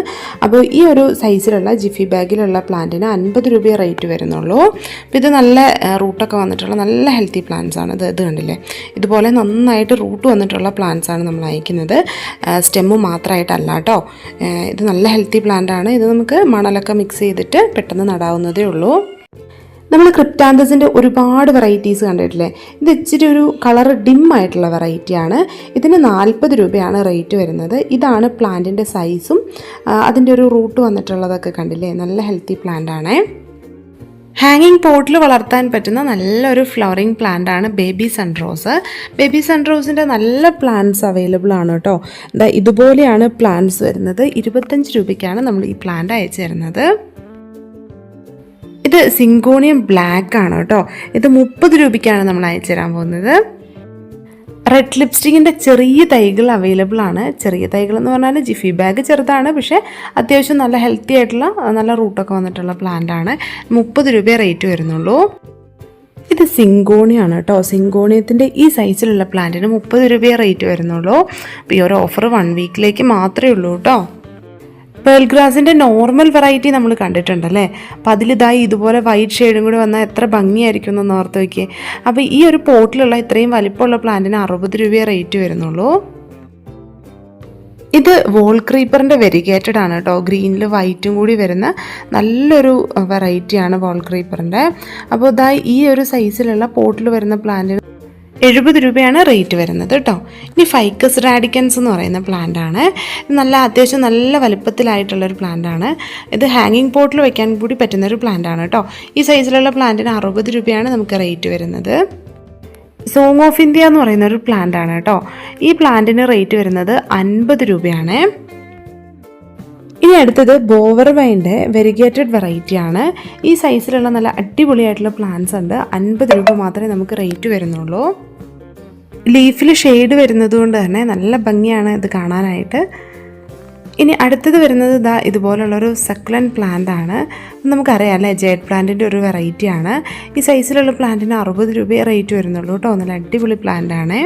അപ്പോൾ ഈ ഒരു സൈസിലുള്ള ജിഫി ബാഗിലുള്ള പ്ലാന്റിന് 50 രൂപയെ റേറ്റ് വരുന്നുള്ളൂ. അപ്പോൾ ഇത് നല്ല റൂട്ടൊക്കെ വന്നിട്ടുള്ള നല്ല ഹെൽത്തി പ്ലാന്റ്സ് ആണ്. ഇത് കണ്ടില്ലേ, ഇതുപോലെ നന്നായിട്ട് റൂട്ട് വന്നിട്ടുള്ള പ്ലാന്റ്സ് ആണ് നമ്മൾ അയക്കുന്നത്. സ്റ്റെമ്മ് മാത്രമായിട്ടല്ല കേട്ടോ. ഇത് നല്ല ഹെൽത്തി പ്ലാന്റ് ആണ്. ഇത് നമുക്ക് മണലൊക്കെ മിക്സ് ചെയ്തിട്ട് പെട്ടെന്ന് നടാവുന്നതേ ഉള്ളൂ. നമ്മൾ ക്രിപ്റ്റാന്തസിൻ്റെ ഒരുപാട് വെറൈറ്റീസ് കണ്ടിട്ടില്ലേ. ഇത് ഇച്ചിരി ഒരു കളർ ഡിം ആയിട്ടുള്ള വെറൈറ്റിയാണ്. ഇതിന് 40 രൂപയാണ് റേറ്റ് വരുന്നത്. ഇതാണ് പ്ലാന്റിൻ്റെ സൈസും അതിൻ്റെ ഒരു റൂട്ട് വന്നിട്ടുള്ളതൊക്കെ കണ്ടില്ലേ. നല്ല ഹെൽത്തി പ്ലാന്റ് ആണ്. ഹാങ്ങിങ് പോട്ടിൽ വളർത്താൻ പറ്റുന്ന നല്ലൊരു ഫ്ലവറിങ് പ്ലാന്റ് ആണ് ബേബി സൺറോസ്. ബേബി സൺറോസിൻ്റെ നല്ല പ്ലാന്റ്സ് അവൈലബിൾ ആണ് കേട്ടോ. ഇതുപോലെയാണ് പ്ലാന്റ്സ് വരുന്നത്. 25 രൂപയ്ക്കാണ് നമ്മൾ ഈ പ്ലാന്റ് അയച്ചു തരുന്നത്. ഇത് സിങ്കോണിയം ബ്ലാക്ക് ആണ് കേട്ടോ. ഇത് 30 രൂപയ്ക്കാണ് നമ്മൾ അയച്ചു തരാൻ പോകുന്നത്. റെഡ് ലിപ്സ്റ്റിക്കിൻ്റെ ചെറിയ തൈകൾ അവൈലബിൾ ആണ്. ചെറിയ തൈകൾ എന്ന് പറഞ്ഞാൽ ജിഫി ബാഗ് ചെറുതാണ്, പക്ഷേ അത്യാവശ്യം നല്ല ഹെൽത്തി ആയിട്ടുള്ള നല്ല റൂട്ടൊക്കെ വന്നിട്ടുള്ള പ്ലാന്റ് ആണ്. 30 രൂപയെ റേറ്റ് വരുന്നുള്ളൂ. ഇത് സിങ്കോണിയാണ് കേട്ടോ. സിങ്കോണിയത്തിൻ്റെ ഈ സൈസിലുള്ള പ്ലാന്റിന് 30 രൂപയെ റേറ്റ് വരുന്നുള്ളൂ. അപ്പോൾ ഈ ഒരു ഓഫർ 1 വീക്കിലേക്ക് മാത്രമേ ഉള്ളൂ കേട്ടോ. പേൾ ഗ്രാസിൻ്റെ നോർമൽ വെറൈറ്റി നമ്മൾ കണ്ടിട്ടുണ്ടല്ലേ. അപ്പോൾ ഇതുപോലെ വൈറ്റ് ഷെയ്ഡും കൂടി വന്നാൽ എത്ര ഭംഗിയായിരിക്കും എന്നൊന്ന് ഓർത്ത് വയ്ക്കുക. അപ്പോൾ ഈ ഒരു പോട്ടിലുള്ള ഇത്രയും വലിപ്പമുള്ള പ്ലാന്റിന് 60 രൂപയെ റേറ്റ് വരുന്നുള്ളൂ. ഇത് വോൾ ക്രീപ്പറിൻ്റെ വെരിഗേറ്റഡ് ആണ് കേട്ടോ. ഗ്രീനിൽ വൈറ്റും കൂടി വരുന്ന നല്ലൊരു വെറൈറ്റിയാണ് വോൾ ക്രീപ്പറിൻ്റെ. അപ്പോൾ ഈ ഒരു സൈസിലുള്ള പോട്ടിൽ വരുന്ന പ്ലാന്റിന് 70 രൂപയാണ് റേറ്റ് വരുന്നത് കേട്ടോ. ഇനി ഫൈക്കസ് റാഡിക്കൻസ് എന്ന് പറയുന്ന പ്ലാന്റ് ആണ്. നല്ല അത്യാവശ്യം നല്ല വലുപ്പത്തിലായിട്ടുള്ളൊരു പ്ലാന്റ് ആണ്. ഇത് ഹാങ്ങിങ് പോട്ടിൽ വയ്ക്കാൻ കൂടി പറ്റുന്നൊരു പ്ലാന്റ് ആണ് കേട്ടോ. ഈ സൈസിലുള്ള പ്ലാന്റിന് 60 രൂപയാണ് നമുക്ക് റേറ്റ് വരുന്നത്. സോങ് ഓഫ് ഇന്ത്യ എന്ന് പറയുന്ന ഒരു പ്ലാന്റ് ആണ് കേട്ടോ. ഈ പ്ലാന്റിന് റേറ്റ് വരുന്നത് 50 രൂപയാണ്. ഇനി അടുത്തത് ബോവർവൈൻ്റെ വെരിഗേറ്റഡ് വെറൈറ്റി ആണ്. ഈ സൈസിലുള്ള നല്ല അടിപൊളിയായിട്ടുള്ള പ്ലാന്റ്സ് ഉണ്ട്. 50 രൂപ മാത്രമേ നമുക്ക് റേറ്റ് വരുന്നുള്ളൂ. ലീഫിൽ ഷെയ്ഡ് വരുന്നത് കൊണ്ട് തന്നെ നല്ല ഭംഗിയാണ് ഇത് കാണാനായിട്ട്. ഇനി അടുത്തത് വരുന്നത് ഇതുപോലുള്ളൊരു സക്ലൻ പ്ലാന്റ് ആണ്. നമുക്കറിയാം അല്ലേ, ജെഡ് പ്ലാന്റിൻ്റെ ഒരു വെറൈറ്റി ആണ്. ഈ സൈസിലുള്ള പ്ലാന്റിന് 60 രൂപയെ റേറ്റ് വരുന്നുള്ളൂ കേട്ടോ. നല്ല അടിപൊളി പ്ലാന്റ് ആണ്.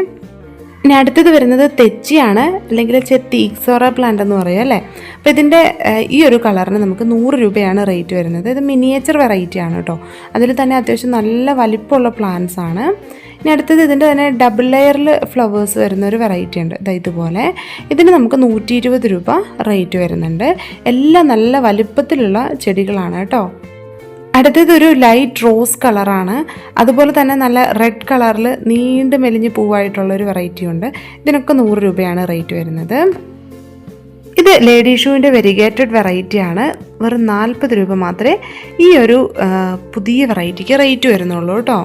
ഇനി അടുത്തത് വരുന്നത് തെച്ചിയാണ്, അല്ലെങ്കിൽ തീക്സോറ പ്ലാന്റ് എന്ന് പറയും അല്ലേ. അപ്പോൾ ഇതിൻ്റെ ഈ ഒരു കളറിന് നമുക്ക് 100 രൂപയാണ് റേറ്റ് വരുന്നത്. ഇത് മിനിയേച്ചർ വെറൈറ്റി ആണ് കേട്ടോ. അതിൽ തന്നെ അത്യാവശ്യം നല്ല വലിപ്പമുള്ള പ്ലാന്റ്സ് ആണ്. ഇനി അടുത്തത് ഇതിൻ്റെ തന്നെ ഡബിൾ ലെയറിൽ ഫ്ലവേഴ്സ് വരുന്ന ഒരു വെറൈറ്റി ഉണ്ട്. ഇതുപോലെ ഇതിന് നമുക്ക് 120 രൂപ റേറ്റ് വരുന്നുണ്ട്. എല്ലാം നല്ല വലിപ്പത്തിലുള്ള ചെടികളാണ് കേട്ടോ. അടുത്തതൊരു ലൈറ്റ് റോസ് കളറാണ്. അതുപോലെ തന്നെ നല്ല റെഡ് കളറിൽ നീണ്ട് മെലിഞ്ഞ് പൂവായിട്ടുള്ളൊരു വെറൈറ്റി ഉണ്ട്. ഇതിനൊക്കെ 100 രൂപയാണ് റേറ്റ് വരുന്നത്. ഇത് ലേഡി ഷൂവിൻ്റെ വെരിഗേറ്റഡ് വെറൈറ്റിയാണ്. വെറും 40 രൂപ മാത്രമേ ഈ ഒരു പുതിയ വെറൈറ്റിക്ക് റേറ്റ് വരുന്നുള്ളൂ കേട്ടോ.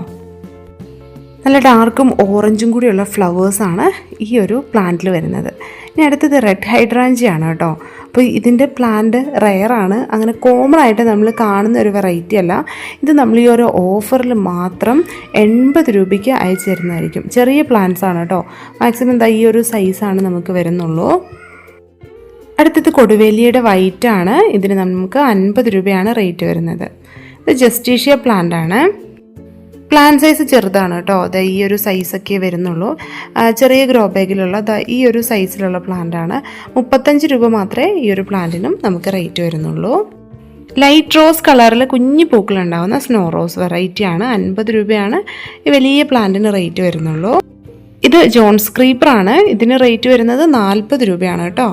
നല്ല ഡാർക്കും ഓറഞ്ചും കൂടിയുള്ള ഫ്ലവേഴ്സാണ് ഈ ഒരു പ്ലാന്റിൽ വരുന്നത്. ഇനി അടുത്തത് റെഡ് ഹൈഡ്രാഞ്ചിയാണ് കേട്ടോ. അപ്പോൾ ഇതിൻ്റെ പ്ലാന്റ് റെയറാണ്, അങ്ങനെ കോമൺ ആയിട്ട് നമ്മൾ കാണുന്ന ഒരു വെറൈറ്റി അല്ല. ഇത് നമ്മൾ ഈ ഒരു ഓഫറിൽ മാത്രം 80 രൂപയ്ക്ക് അയച്ചു തരുന്നതായിരിക്കും. ചെറിയ പ്ലാന്റ്സ് ആണ് കേട്ടോ. മാക്സിമം ഈ ഒരു സൈസാണ് നമുക്ക് വരുന്നുള്ളൂ. അടുത്തത് കൊടുവേലിയുടെ വൈറ്റ് ആണ്. ഇതിന് നമുക്ക് 50 രൂപയാണ് റേറ്റ് വരുന്നത്. ഇത് ജസ്റ്റീഷ്യ പ്ലാന്റ് ആണ്. പ്ലാന്റ് സൈസ് ചെറുതാണ് കേട്ടോ. ഈ ഒരു സൈസൊക്കെ വരുന്നുള്ളൂ. ചെറിയ ഗ്രോ ബാഗിലുള്ള ഈ ഒരു സൈസിലുള്ള പ്ലാന്റ് ആണ്. 35 രൂപ മാത്രമേ ഈ ഒരു പ്ലാന്റിനും നമുക്ക് റേറ്റ് വരുന്നുള്ളൂ. ലൈറ്റ് റോസ് കളറിൽ കുഞ്ഞു പൂക്കളുണ്ടാവുന്ന സ്നോ റോസ് വെറൈറ്റിയാണ്. 50 രൂപയാണ് ഈ വലിയ പ്ലാന്റിന് റേറ്റ് വരുന്നുള്ളൂ. ഇത് ജോൺസ് ക്രീപ്പറാണ്. ഇതിന് റേറ്റ് വരുന്നത് 40 രൂപയാണ് കേട്ടോ.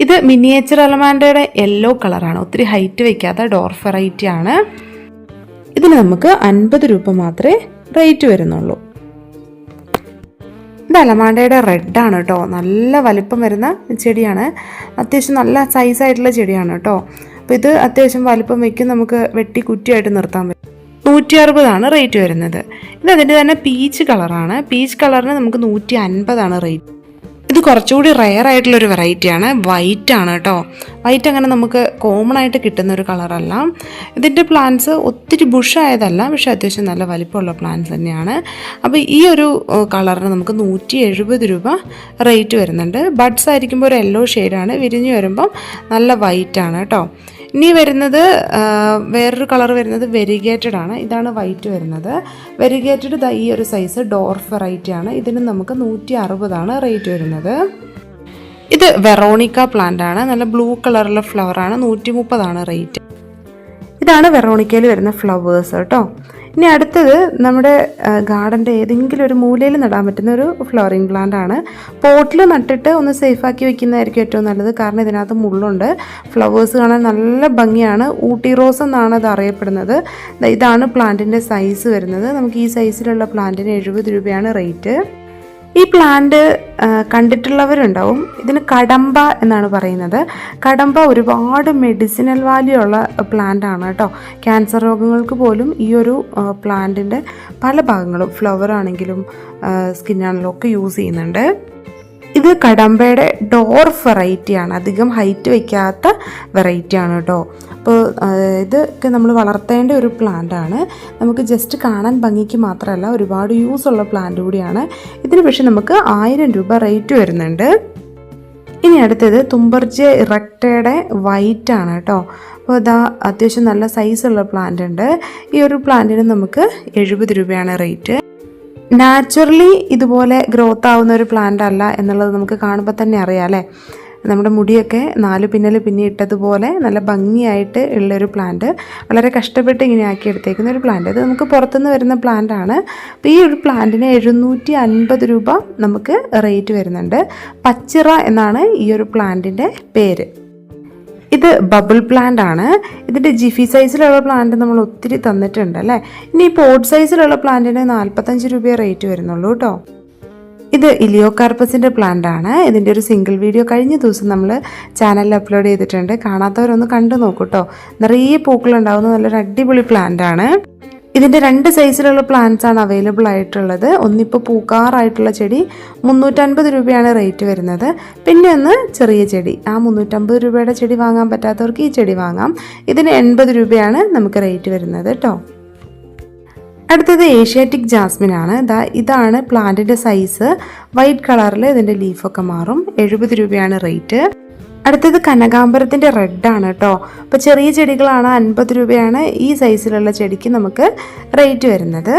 ഇത് മിനിയേച്ചർ അലമാൻഡയുടെ യെല്ലോ കളറാണ്. ഒത്തിരി ഹൈറ്റ് വയ്ക്കാത്ത ഡോർഫ് വെറൈറ്റി ആണ്. ഇതിന് നമുക്ക് 50 രൂപ മാത്രമേ റേറ്റ് വരുന്നുള്ളൂ. ഇത് അലമാൻഡയുടെ റെഡാണ് കേട്ടോ. നല്ല വലിപ്പം വരുന്ന ചെടിയാണ്. അത്യാവശ്യം നല്ല സൈസായിട്ടുള്ള ചെടിയാണ് കേട്ടോ. അപ്പോൾ ഇത് അത്യാവശ്യം വലിപ്പം വയ്ക്കും, നമുക്ക് വെട്ടി കുറ്റിയായിട്ട് നിർത്താൻ പറ്റും. 160 റേറ്റ് വരുന്നത്. ഇത് അതിൻ്റെ തന്നെ പീച്ച് കളറാണ്. പീച്ച് കളറിന് നമുക്ക് 150 റേറ്റ്. ഇത് കുറച്ചുകൂടി റെയർ ആയിട്ടുള്ളൊരു വെറൈറ്റിയാണ്. വൈറ്റ് ആണ് കേട്ടോ. വൈറ്റ് അങ്ങനെ നമുക്ക് കോമൺ ആയിട്ട് കിട്ടുന്ന ഒരു കളറല്ല. ഇതിൻ്റെ പ്ലാന്റ്സ് ഒത്തിരി ബുഷായതല്ല, പക്ഷെ അത്യാവശ്യം നല്ല വലിപ്പമുള്ള പ്ലാന്റ്സ് തന്നെയാണ്. അപ്പോൾ ഈ ഒരു കളറിന് നമുക്ക് 170 രൂപ റേറ്റ് വരുന്നുണ്ട്. ബഡ്സ് ആയിരിക്കുമ്പോൾ ഒരു യെല്ലോ ഷെയ്ഡാണ്, വിരിഞ്ഞ് വരുമ്പം നല്ല വൈറ്റ് ആണ് കേട്ടോ. ഇനി വരുന്നത് വേറൊരു കളർ വരുന്നത് വെരിഗേറ്റഡ് ആണ്. ഇതാണ് വൈറ്റ് വരുന്നത്. വെരിഗേറ്റഡ് ഈ ഒരു സൈസ് ഡോർഫ് വെറൈറ്റി ആണ്. ഇതിന് നമുക്ക് 160 റേറ്റ് വരുന്നത്. ഇത് വെറോണിക്ക പ്ലാന്റ് ആണ്. നല്ല ബ്ലൂ കളറുള്ള ഫ്ലവറാണ്. 130 റേറ്റ്. ഇതാണ് വെറോണിക്കയിൽ വരുന്ന ഫ്ലവേഴ്സ് കേട്ടോ. ഇനി അടുത്തത് നമ്മുടെ ഗാർഡൻ്റെ ഏതെങ്കിലും ഒരു മൂലയിൽ നടാൻ പറ്റുന്ന ഒരു ഫ്ലവറിങ് പ്ലാന്റ് ആണ്. പോട്ടിൽ നട്ടിട്ട് ഒന്ന് സേഫാക്കി വെക്കുന്നതായിരിക്കും ഏറ്റവും നല്ലത്. കാരണം ഇതിനകത്ത് മുള്ളുണ്ട്. ഫ്ലവേഴ്സ് കാണാൻ നല്ല ഭംഗിയാണ്. ഊട്ടി റോസ് എന്നാണ് അത് അറിയപ്പെടുന്നത്. ഇതാണ് പ്ലാന്റിൻ്റെ സൈസ് വരുന്നത്. നമുക്ക് ഈ സൈസിലുള്ള പ്ലാന്റിന് 70 രൂപയാണ് റേറ്റ്. ഈ പ്ലാന്റ് കണ്ടിട്ടുള്ളവരുണ്ടാവും. ഇതിന് കടമ്പ എന്നാണ് പറയുന്നത്. കടമ്പ ഒരുപാട് മെഡിസിനൽ വാല്യൂ ഉള്ള പ്ലാന്റ് ആണ് കേട്ടോ. ക്യാൻസർ രോഗങ്ങൾക്ക് പോലും ഈ ഒരു പ്ലാന്റിൻ്റെ പല ഭാഗങ്ങളും ഫ്ലവർ ആണെങ്കിലും സ്കിന്നാണെങ്കിലും ഒക്കെ യൂസ് ചെയ്യുന്നുണ്ട്. ഇത് കടമ്പയുടെ ഡോർഫ് വെറൈറ്റിയാണ്. അധികം ഹൈറ്റ് വയ്ക്കാത്ത വെറൈറ്റിയാണ് കേട്ടോ. അപ്പോൾ ഇതൊക്കെ നമ്മൾ വളർത്തേണ്ട ഒരു പ്ലാന്റ് ആണ്. നമുക്ക് ജസ്റ്റ് കാണാൻ ഭംഗിക്ക് മാത്രമല്ല, ഒരുപാട് യൂസ് ഉള്ള പ്ലാന്റ് കൂടിയാണ്. ഇതിന് പക്ഷേ നമുക്ക് 1000 രൂപ റേറ്റ് വരുന്നുണ്ട്. ഇനി അടുത്തത് തുമ്പർജിയ ഇറക്റ്റയുടെ വൈറ്റ് ആണ് കേട്ടോ. അപ്പോൾ ഇതാ അത്യാവശ്യം നല്ല സൈസുള്ള പ്ലാന്റ് ഉണ്ട്. ഈ ഒരു പ്ലാന്റിന് നമുക്ക് 70 രൂപയാണ് റേറ്റ്. നാച്ചുറലി ഇതുപോലെ ഗ്രോത്ത് ആവുന്ന ഒരു പ്ലാന്റ് അല്ല എന്നുള്ളത് നമുക്ക് കാണുമ്പോൾ തന്നെ അറിയാം അല്ലേ. നമ്മുടെ മുടിയൊക്കെ 4 പിന്നൽ ഇട്ടതുപോലെ നല്ല ഭംഗിയായിട്ട് ഉള്ളൊരു പ്ലാന്റ്, വളരെ കഷ്ടപ്പെട്ട് ഇങ്ങനെ ആക്കി എടുത്തേക്കുന്ന ഒരു പ്ലാന്റ്. ഇത് നമുക്ക് പുറത്തുനിന്ന് വരുന്ന പ്ലാന്റ് ആണ്. അപ്പോൾ ഈ ഒരു പ്ലാന്റിന് 750 രൂപ നമുക്ക് റേറ്റ് വരുന്നുണ്ട്. പച്ചിറ എന്നാണ് ഈ ഒരു പ്ലാന്റിൻ്റെ പേര്. ഇത് ബബിൾ പ്ലാന്റ് ആണ്. ഇതിൻ്റെ ജിഫി സൈസിലുള്ള പ്ലാന്റ് നമ്മൾ ഒത്തിരി തന്നിട്ടുണ്ട് അല്ലേ. ഇനി പോട്ട് സൈസിലുള്ള പ്ലാന്റിന് 45 രൂപയെ റേറ്റ് വരുന്നുള്ളൂ കേട്ടോ. ഇത് ഇലിയോകാർപ്പസിൻ്റെ പ്ലാന്റ് ആണ്. ഇതിൻ്റെ ഒരു സിംഗിൾ വീഡിയോ കഴിഞ്ഞ ദിവസം നമ്മൾ ചാനലിൽ അപ്ലോഡ് ചെയ്തിട്ടുണ്ട്. കാണാത്തവരൊന്ന് കണ്ടു നോക്കൂ കേട്ടോ. നിറയെ പൂക്കളുണ്ടാവുന്ന നല്ലൊരു അടിപൊളി പ്ലാന്റ് ആണ്. ഇതിൻ്റെ 2 സൈസിലുള്ള പ്ലാന്റ്സ് ആണ് അവൈലബിൾ ആയിട്ടുള്ളത്. ഒന്നിപ്പോൾ പൂക്കാറായിട്ടുള്ള ചെടി 350 രൂപയാണ് റേറ്റ് വരുന്നത്. പിന്നെ ഒന്ന് ചെറിയ ചെടി. ആ 350 രൂപയുടെ ചെടി വാങ്ങാൻ പറ്റാത്തവർക്ക് ഈ ചെടി വാങ്ങാം. ഇതിന് 80 രൂപയാണ് നമുക്ക് റേറ്റ് വരുന്നത് കേട്ടോ. അടുത്തത് ഏഷ്യാറ്റിക് ജാസ്മിൻ ആണ്. ഇതാണ് പ്ലാന്റിൻ്റെ സൈസ്. വൈറ്റ് കളറിൽ ഇതിൻ്റെ ലീഫൊക്കെ മാറും. 70 രൂപയാണ് റേറ്റ്. അടുത്തത് കനകാംബരത്തിൻ്റെ റെഡാണ് കേട്ടോ. അപ്പോൾ ചെറിയ ചെടികളാണ്. 50 രൂപയാണ് ഈ സൈസിലുള്ള ചെടിക്ക് നമുക്ക് റേറ്റ് വരുന്നത്.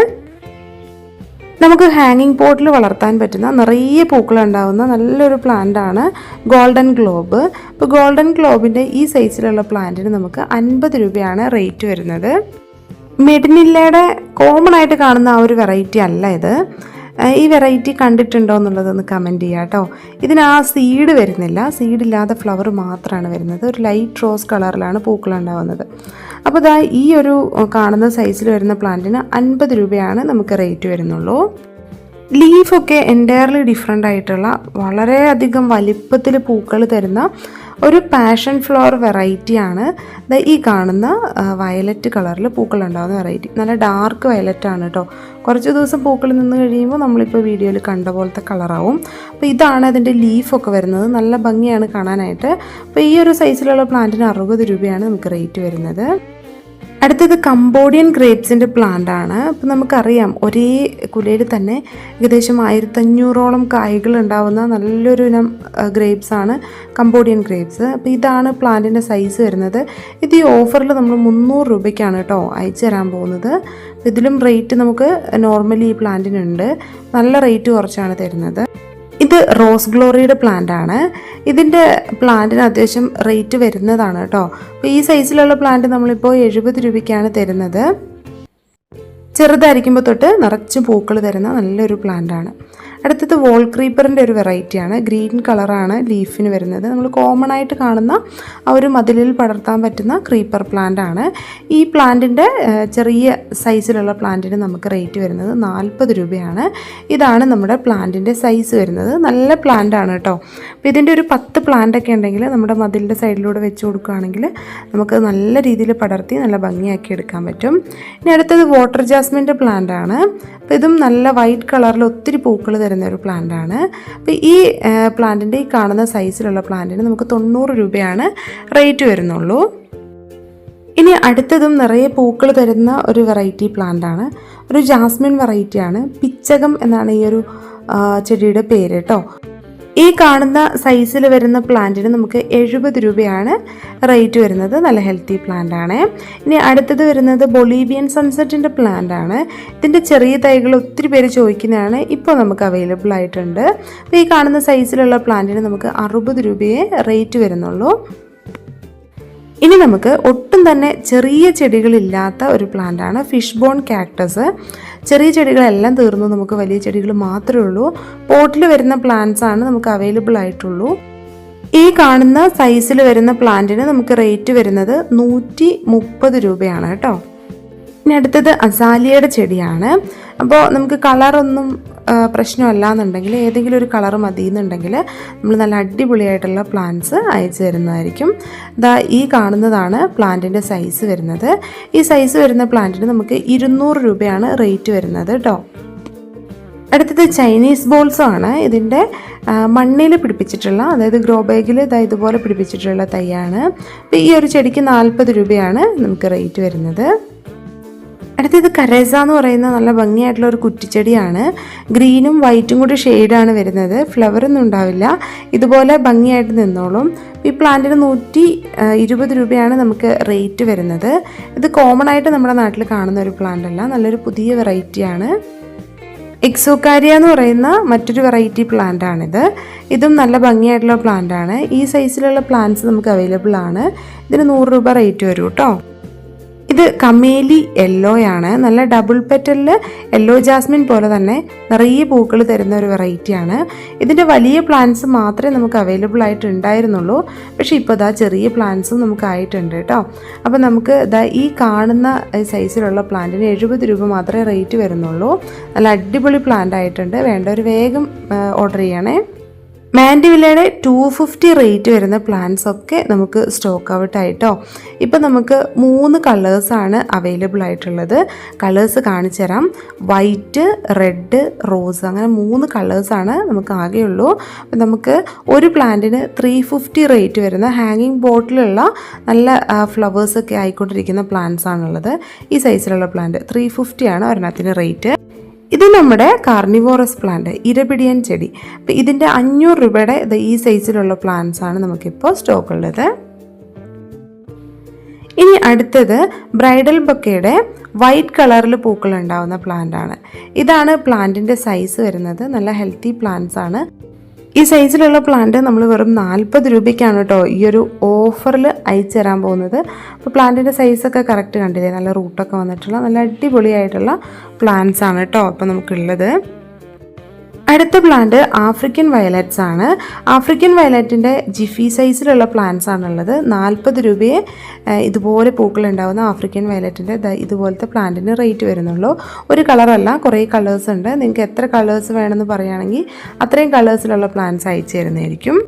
നമുക്ക് ഹാങ്ങിങ് പോട്ടിൽ വളർത്താൻ പറ്റുന്ന നിറയെ പൂക്കളുണ്ടാവുന്ന നല്ലൊരു പ്ലാന്റ് ആണ് ഗോൾഡൻ ഗ്ലോബ്. അപ്പോൾ ഗോൾഡൻ ഗ്ലോബിൻ്റെ ഈ സൈസിലുള്ള പ്ലാന്റിന് നമുക്ക് 50 രൂപയാണ് റേറ്റ് വരുന്നത്. മെഡിനില്ലയുടെ കോമൺ ആയിട്ട് കാണുന്ന ആ ഒരു വെറൈറ്റി അല്ല ഇത്. ഈ വെറൈറ്റി കണ്ടിട്ടുണ്ടോ എന്നുള്ളതൊന്ന് കമൻറ്റ് ചെയ്യുക കേട്ടോ. ഇതിന് ആ സീഡ് വരുന്നില്ല, സീഡില്ലാതെ ഫ്ലവർ മാത്രമാണ് വരുന്നത്. ഒരു ലൈറ്റ് റോസ് കളറിലാണ് പൂക്കളുണ്ടാവുന്നത്. അപ്പോൾ ഇതാ ഈ ഒരു കാണുന്ന സൈസിൽ വരുന്ന പ്ലാന്റിന് 50 രൂപയാണ് നമുക്ക് റേറ്റ് വരുന്നുള്ളൂ. ലീഫൊക്കെ എൻറ്റയർലി ഡിഫറെൻ്റ് ആയിട്ടുള്ള വളരെയധികം വലിപ്പത്തിൽ പൂക്കൾ തരുന്ന ഒരു പാഷൻ ഫ്ലവർ വെറൈറ്റിയാണ് ഈ കാണുന്ന വയലറ്റ് കളറിൽ പൂക്കളുണ്ടാകുന്ന വെറൈറ്റി. നല്ല ഡാർക്ക് വയലറ്റ് ആണ് കേട്ടോ. കുറച്ച് ദിവസം പൂക്കൾ നിന്ന് കഴിയുമ്പോൾ നമ്മളിപ്പോൾ വീഡിയോയിൽ കണ്ട പോലത്തെ കളറാവും. അപ്പോൾ ഇതാണ് അതിൻ്റെ ലീഫൊക്കെ വരുന്നത്. നല്ല ഭംഗിയാണ് കാണാനായിട്ട്. അപ്പോൾ ഈ ഒരു സൈസിലുള്ള പ്ലാന്റിന് 60 രൂപയാണ് നമുക്ക് റേറ്റ് വരുന്നത്. അടുത്തത് കംബോഡിയൻ ഗ്രേപ്സിൻ്റെ പ്ലാന്റ് ആണ്. അപ്പോൾ നമുക്കറിയാം ഒരേ കുലയിൽ തന്നെ ഏകദേശം 1500ഓളം കായ്കൾ ഉണ്ടാവുന്ന നല്ലൊരു ഇനം ഗ്രേപ്സാണ് കംബോഡിയൻ ഗ്രേപ്സ്. അപ്പോൾ ഇതാണ് പ്ലാന്റിൻ്റെ സൈസ് വരുന്നത്. ഇത് ഈ ഓഫറിൽ നമ്മൾ 300 രൂപയ്ക്കാണ് കേട്ടോ അയച്ചു തരാൻ പോകുന്നത്. ഇതിലും റേറ്റ് നമുക്ക് നോർമലി ഈ പ്ലാന്റിനുണ്ട്, നല്ല റേറ്റ് കുറച്ചാണ് തരുന്നത്. ഇത് റോസ് ഗ്ലോറിയുടെ പ്ലാന്റ് ആണ്. ഇതിൻ്റെ പ്ലാന്റിന് അത്യാവശ്യം റേറ്റ് വരുന്നതാണ് കേട്ടോ. അപ്പോൾ ഈ സൈസിലുള്ള പ്ലാന്റ് നമ്മളിപ്പോൾ 70 രൂപയ്ക്കാണ് തരുന്നത്. ചെറുതായിരിക്കുമ്പോൾ തൊട്ട് നിറച്ച് പൂക്കൾ തരുന്ന നല്ലൊരു പ്ലാന്റ് ആണ്. അടുത്തത് വോൾ ക്രീപ്പറിൻ്റെ ഒരു വെറൈറ്റിയാണ്. ഗ്രീൻ കളറാണ് ലീഫിന് വരുന്നത്. നമ്മൾ കോമൺ ആയിട്ട് കാണുന്ന ആ ഒരു മതിലിൽ പടർത്താൻ പറ്റുന്ന ക്രീപ്പർ പ്ലാന്റ് ആണ്. ഈ പ്ലാന്റിൻ്റെ ചെറിയ സൈസിലുള്ള പ്ലാന്റിന് നമുക്ക് റേറ്റ് വരുന്നത് 40 രൂപയാണ്. ഇതാണ് നമ്മുടെ പ്ലാന്റിൻ്റെ സൈസ് വരുന്നത്. നല്ല പ്ലാന്റ് ആണ് കേട്ടോ. അപ്പോൾ ഇതിൻ്റെ ഒരു 10 പ്ലാന്റ് ഒക്കെ ഉണ്ടെങ്കിൽ നമ്മുടെ മതിലിൻ്റെ സൈഡിലൂടെ വെച്ച് കൊടുക്കുകയാണെങ്കിൽ നമുക്ക് നല്ല രീതിയിൽ പടർത്തി നല്ല ഭംഗിയാക്കി എടുക്കാൻ പറ്റും. ഇനി അടുത്തത് വാട്ടർ ജാസ്മിൻ്റെ പ്ലാന്റ് ആണ്. അപ്പോൾ ഇതും നല്ല വൈറ്റ് കളറിൽ ഒത്തിരി പൂക്കൾ തരുന്ന ഒരു പ്ലാന്റ് ആണ്. അപ്പോൾ ഈ പ്ലാന്റിൻ്റെ ഈ കാണുന്ന സൈസിലുള്ള പ്ലാന്റിന് നമുക്ക് 90 രൂപയാണ് റേറ്റ് വരുന്നുള്ളൂ. ഇനി അടുത്തതും നിറയെ പൂക്കൾ തരുന്ന ഒരു വെറൈറ്റി പ്ലാന്റ് ആണ്. ഒരു ജാസ്മിൻ വെറൈറ്റിയാണ്. പിച്ചകം എന്നാണ് ഈ ഒരു ചെടിയുടെ പേര് കേട്ടോ. ഈ കാണുന്ന സൈസിൽ വരുന്ന പ്ലാന്റിന് നമുക്ക് 70 രൂപയാണ് റേറ്റ് വരുന്നത്. നല്ല ഹെൽത്തി പ്ലാന്റ് ആണ്. ഇനി അടുത്തത് വരുന്നത് ബൊളീവിയൻ സൺസെറ്റിൻ്റെ പ്ലാന്റ് ആണ്. ഇതിൻ്റെ ചെറിയ തൈകൾ ഒത്തിരി പേര് ചോദിക്കുന്നതാണ്. ഇപ്പോൾ നമുക്ക് അവൈലബിൾ ആയിട്ടുണ്ട്. അപ്പോൾ ഈ കാണുന്ന സൈസിലുള്ള പ്ലാന്റിന് നമുക്ക് 60 രൂപയെ റേറ്റ് വരുന്നുള്ളൂ. ഇനി നമുക്ക് ഒട്ടും തന്നെ ചെറിയ ചെടികളില്ലാത്ത ഒരു പ്ലാന്റാണ് ഫിഷ് ബോൺ കാക്ടസ്. ചെറിയ ചെടികളെല്ലാം തീർന്നു, നമുക്ക് വലിയ ചെടികൾ മാത്രമേ ഉള്ളൂ. പോട്ടിൽ വരുന്ന പ്ലാന്റ്സ് ആണ് നമുക്ക് അവൈലബിൾ ആയിട്ടുള്ളൂ. ഈ കാണുന്ന സൈസിൽ വരുന്ന പ്ലാന്റിന് നമുക്ക് റേറ്റ് വരുന്നത് 130 രൂപയാണ് കേട്ടോ. ഇനി അടുത്തത് അസാലിയയുടെ ചെടിയാണ്. അപ്പോൾ നമുക്ക് കളറൊന്നും പ്രശ്നമല്ല എന്നുണ്ടെങ്കിൽ ഏതെങ്കിലും ഒരു കളർ മതി എന്നുണ്ടെങ്കിൽ നമ്മൾ നല്ല അടിപൊളിയായിട്ടുള്ള പ്ലാന്റ്സ് അയച്ചു തരുന്നതായിരിക്കും. ഈ കാണുന്നതാണ് പ്ലാന്റിൻ്റെ സൈസ് വരുന്നത്. ഈ സൈസ് വരുന്ന പ്ലാന്റിന് നമുക്ക് 200 രൂപയാണ് റേറ്റ് വരുന്നത് കേട്ടോ. അടുത്തത് ചൈനീസ് ബോൾസും ആണ്. ഇതിൻ്റെ മണ്ണിൽ പിടിപ്പിച്ചിട്ടുള്ള, അതായത് ഗ്രോ ബാഗിൽ ഇതുപോലെ പിടിപ്പിച്ചിട്ടുള്ള തൈയാണ്. അപ്പോൾ ഈ ഒരു ചെടിക്ക് 40 രൂപയാണ് നമുക്ക് റേറ്റ് വരുന്നത്. അടുത്തത് കരേസ എന്ന് പറയുന്ന നല്ല ഭംഗിയായിട്ടുള്ള ഒരു കുറ്റിച്ചെടിയാണ്. ഗ്രീനും വൈറ്റും കൂടി ഷെയ്ഡാണ് വരുന്നത്. ഫ്ലവറൊന്നും ഉണ്ടാവില്ല, ഇതുപോലെ ഭംഗിയായിട്ട് നിന്നോളും. ഈ പ്ലാന്റിന് 120 രൂപയാണ് നമുക്ക് റേറ്റ് വരുന്നത്. ഇത് കോമൺ ആയിട്ട് നമ്മുടെ നാട്ടിൽ കാണുന്ന ഒരു പ്ലാന്റ് അല്ല, നല്ലൊരു പുതിയ വെറൈറ്റിയാണ്. എക്സോകാരിയ എന്ന് പറയുന്ന മറ്റൊരു വെറൈറ്റി പ്ലാന്റ് ആണിത്. ഇതും നല്ല ഭംഗിയായിട്ടുള്ള പ്ലാന്റ് ആണ്. ഈ സൈസിലുള്ള പ്ലാന്റ്സ് നമുക്ക് അവൈലബിൾ ആണ്. ഇതിന് 100 രൂപ റേറ്റ് വരും കേട്ടോ. ഇത് കമേലി യെല്ലോയാണ്. നല്ല ഡബിൾ പെറ്റലിൽ യെല്ലോ ജാസ്മിൻ പോലെ തന്നെ നിറയെ പൂക്കൾ തരുന്ന ഒരു വെറൈറ്റിയാണ്. ഇതിൻ്റെ വലിയ പ്ലാന്റ്സ് മാത്രമേ നമുക്ക് അവൈലബിൾ ആയിട്ട് ഉണ്ടായിരുന്നുള്ളൂ. പക്ഷേ ഇപ്പോൾ ചെറിയ പ്ലാന്റ്സും നമുക്ക് ആയിട്ടുണ്ട് കേട്ടോ. അപ്പോൾ നമുക്ക് ഈ കാണുന്ന സൈസിലുള്ള പ്ലാന്റിന് 70 രൂപ മാത്രമേ റേറ്റ് വരുന്നുള്ളൂ. നല്ല അടിപൊളി പ്ലാന്റ് ആയിട്ടുണ്ട്. വേണ്ടവർ വേഗം ഓർഡർ ചെയ്യണേ. മാൻഡിവില്ലയുടെ 250 റേറ്റ് വരുന്ന പ്ലാന്റ്സ് ഒക്കെ നമുക്ക് സ്റ്റോക്ക് ഔട്ട് ആയിട്ടോ. ഇപ്പം നമുക്ക് 3 കളേഴ്സാണ് അവൈലബിൾ ആയിട്ടുള്ളത്. കളേഴ്സ് കാണിച്ചു തരാം. വൈറ്റ്, റെഡ്, റോസ്, അങ്ങനെ 3 കളേഴ്സാണ് നമുക്ക് ആകെയുള്ളൂ. അപ്പം നമുക്ക് ഒരു പ്ലാന്റിന് 350 റേറ്റ് വരുന്ന ഹാങ്ങിങ് ബോട്ടിലുള്ള നല്ല ഫ്ലവേഴ്സൊക്കെ ആയിക്കൊണ്ടിരിക്കുന്ന പ്ലാന്റ്സ് ആണുള്ളത്. ഈ സൈസിലുള്ള പ്ലാന്റ് 350 ആണ് ഒരെണ്ണത്തിന് റേറ്റ്. ഇത് നമ്മുടെ കാർണിവോറസ് പ്ലാന്റ്, ഇരപിടിയൻ ചെടി. അപ്പം ഇതിൻ്റെ 500 രൂപയുടെ ഈ സൈസിലുള്ള പ്ലാന്റ്സ് ആണ് നമുക്കിപ്പോൾ സ്റ്റോക്ക് ഉള്ളത്. ഇനി അടുത്തത് ബ്രൈഡൽ ബൊക്കയുടെ വൈറ്റ് കളറിൽ പൂക്കൾ ഉണ്ടാവുന്ന പ്ലാന്റ് ആണ്. ഇതാണ് പ്ലാന്റിൻ്റെ സൈസ് വരുന്നത്. നല്ല ഹെൽത്തി പ്ലാന്റ്സ് ആണ്. ഈ സൈസിലുള്ള പ്ലാന്റ് നമ്മൾ വെറും 40 രൂപയ്ക്കാണ് കേട്ടോ ഈ ഒരു ഓഫറിൽ അയച്ചു തരാൻ പോകുന്നത്. അപ്പോൾ പ്ലാന്റിൻ്റെ സൈസൊക്കെ കറക്റ്റ് കണ്ടില്ലേ, നല്ല റൂട്ടൊക്കെ വന്നിട്ടുള്ള നല്ല അടിപൊളിയായിട്ടുള്ള പ്ലാന്റ്സ് ആണ് കേട്ടോ ഇപ്പോൾ നമുക്കുള്ളത്. അടുത്ത പ്ലാന്റ് ആഫ്രിക്കൻ വയലറ്റ്സ് ആണ്. ആഫ്രിക്കൻ വയലറ്റിൻ്റെ ജിഫി സൈസിലുള്ള പ്ലാന്റ്സ് ആണുള്ളത്. 40 രൂപയെ ഇതുപോലെ പൂക്കളുണ്ടാവുന്ന ആഫ്രിക്കൻ വയലറ്റിൻ്റെ ഇതുപോലത്തെ പ്ലാന്റിന് റേറ്റ് വരുന്നുള്ളൂ. ഒരു കളറല്ല, കുറേ കളേഴ്സ് ഉണ്ട്. നിങ്ങൾക്ക് എത്ര കളേഴ്സ് വേണമെന്ന് പറയുകയാണെങ്കിൽ അത്രയും കളേഴ്സിലുള്ള പ്ലാന്റ്സ് അയച്ചു തരുന്നതായിരിക്കും.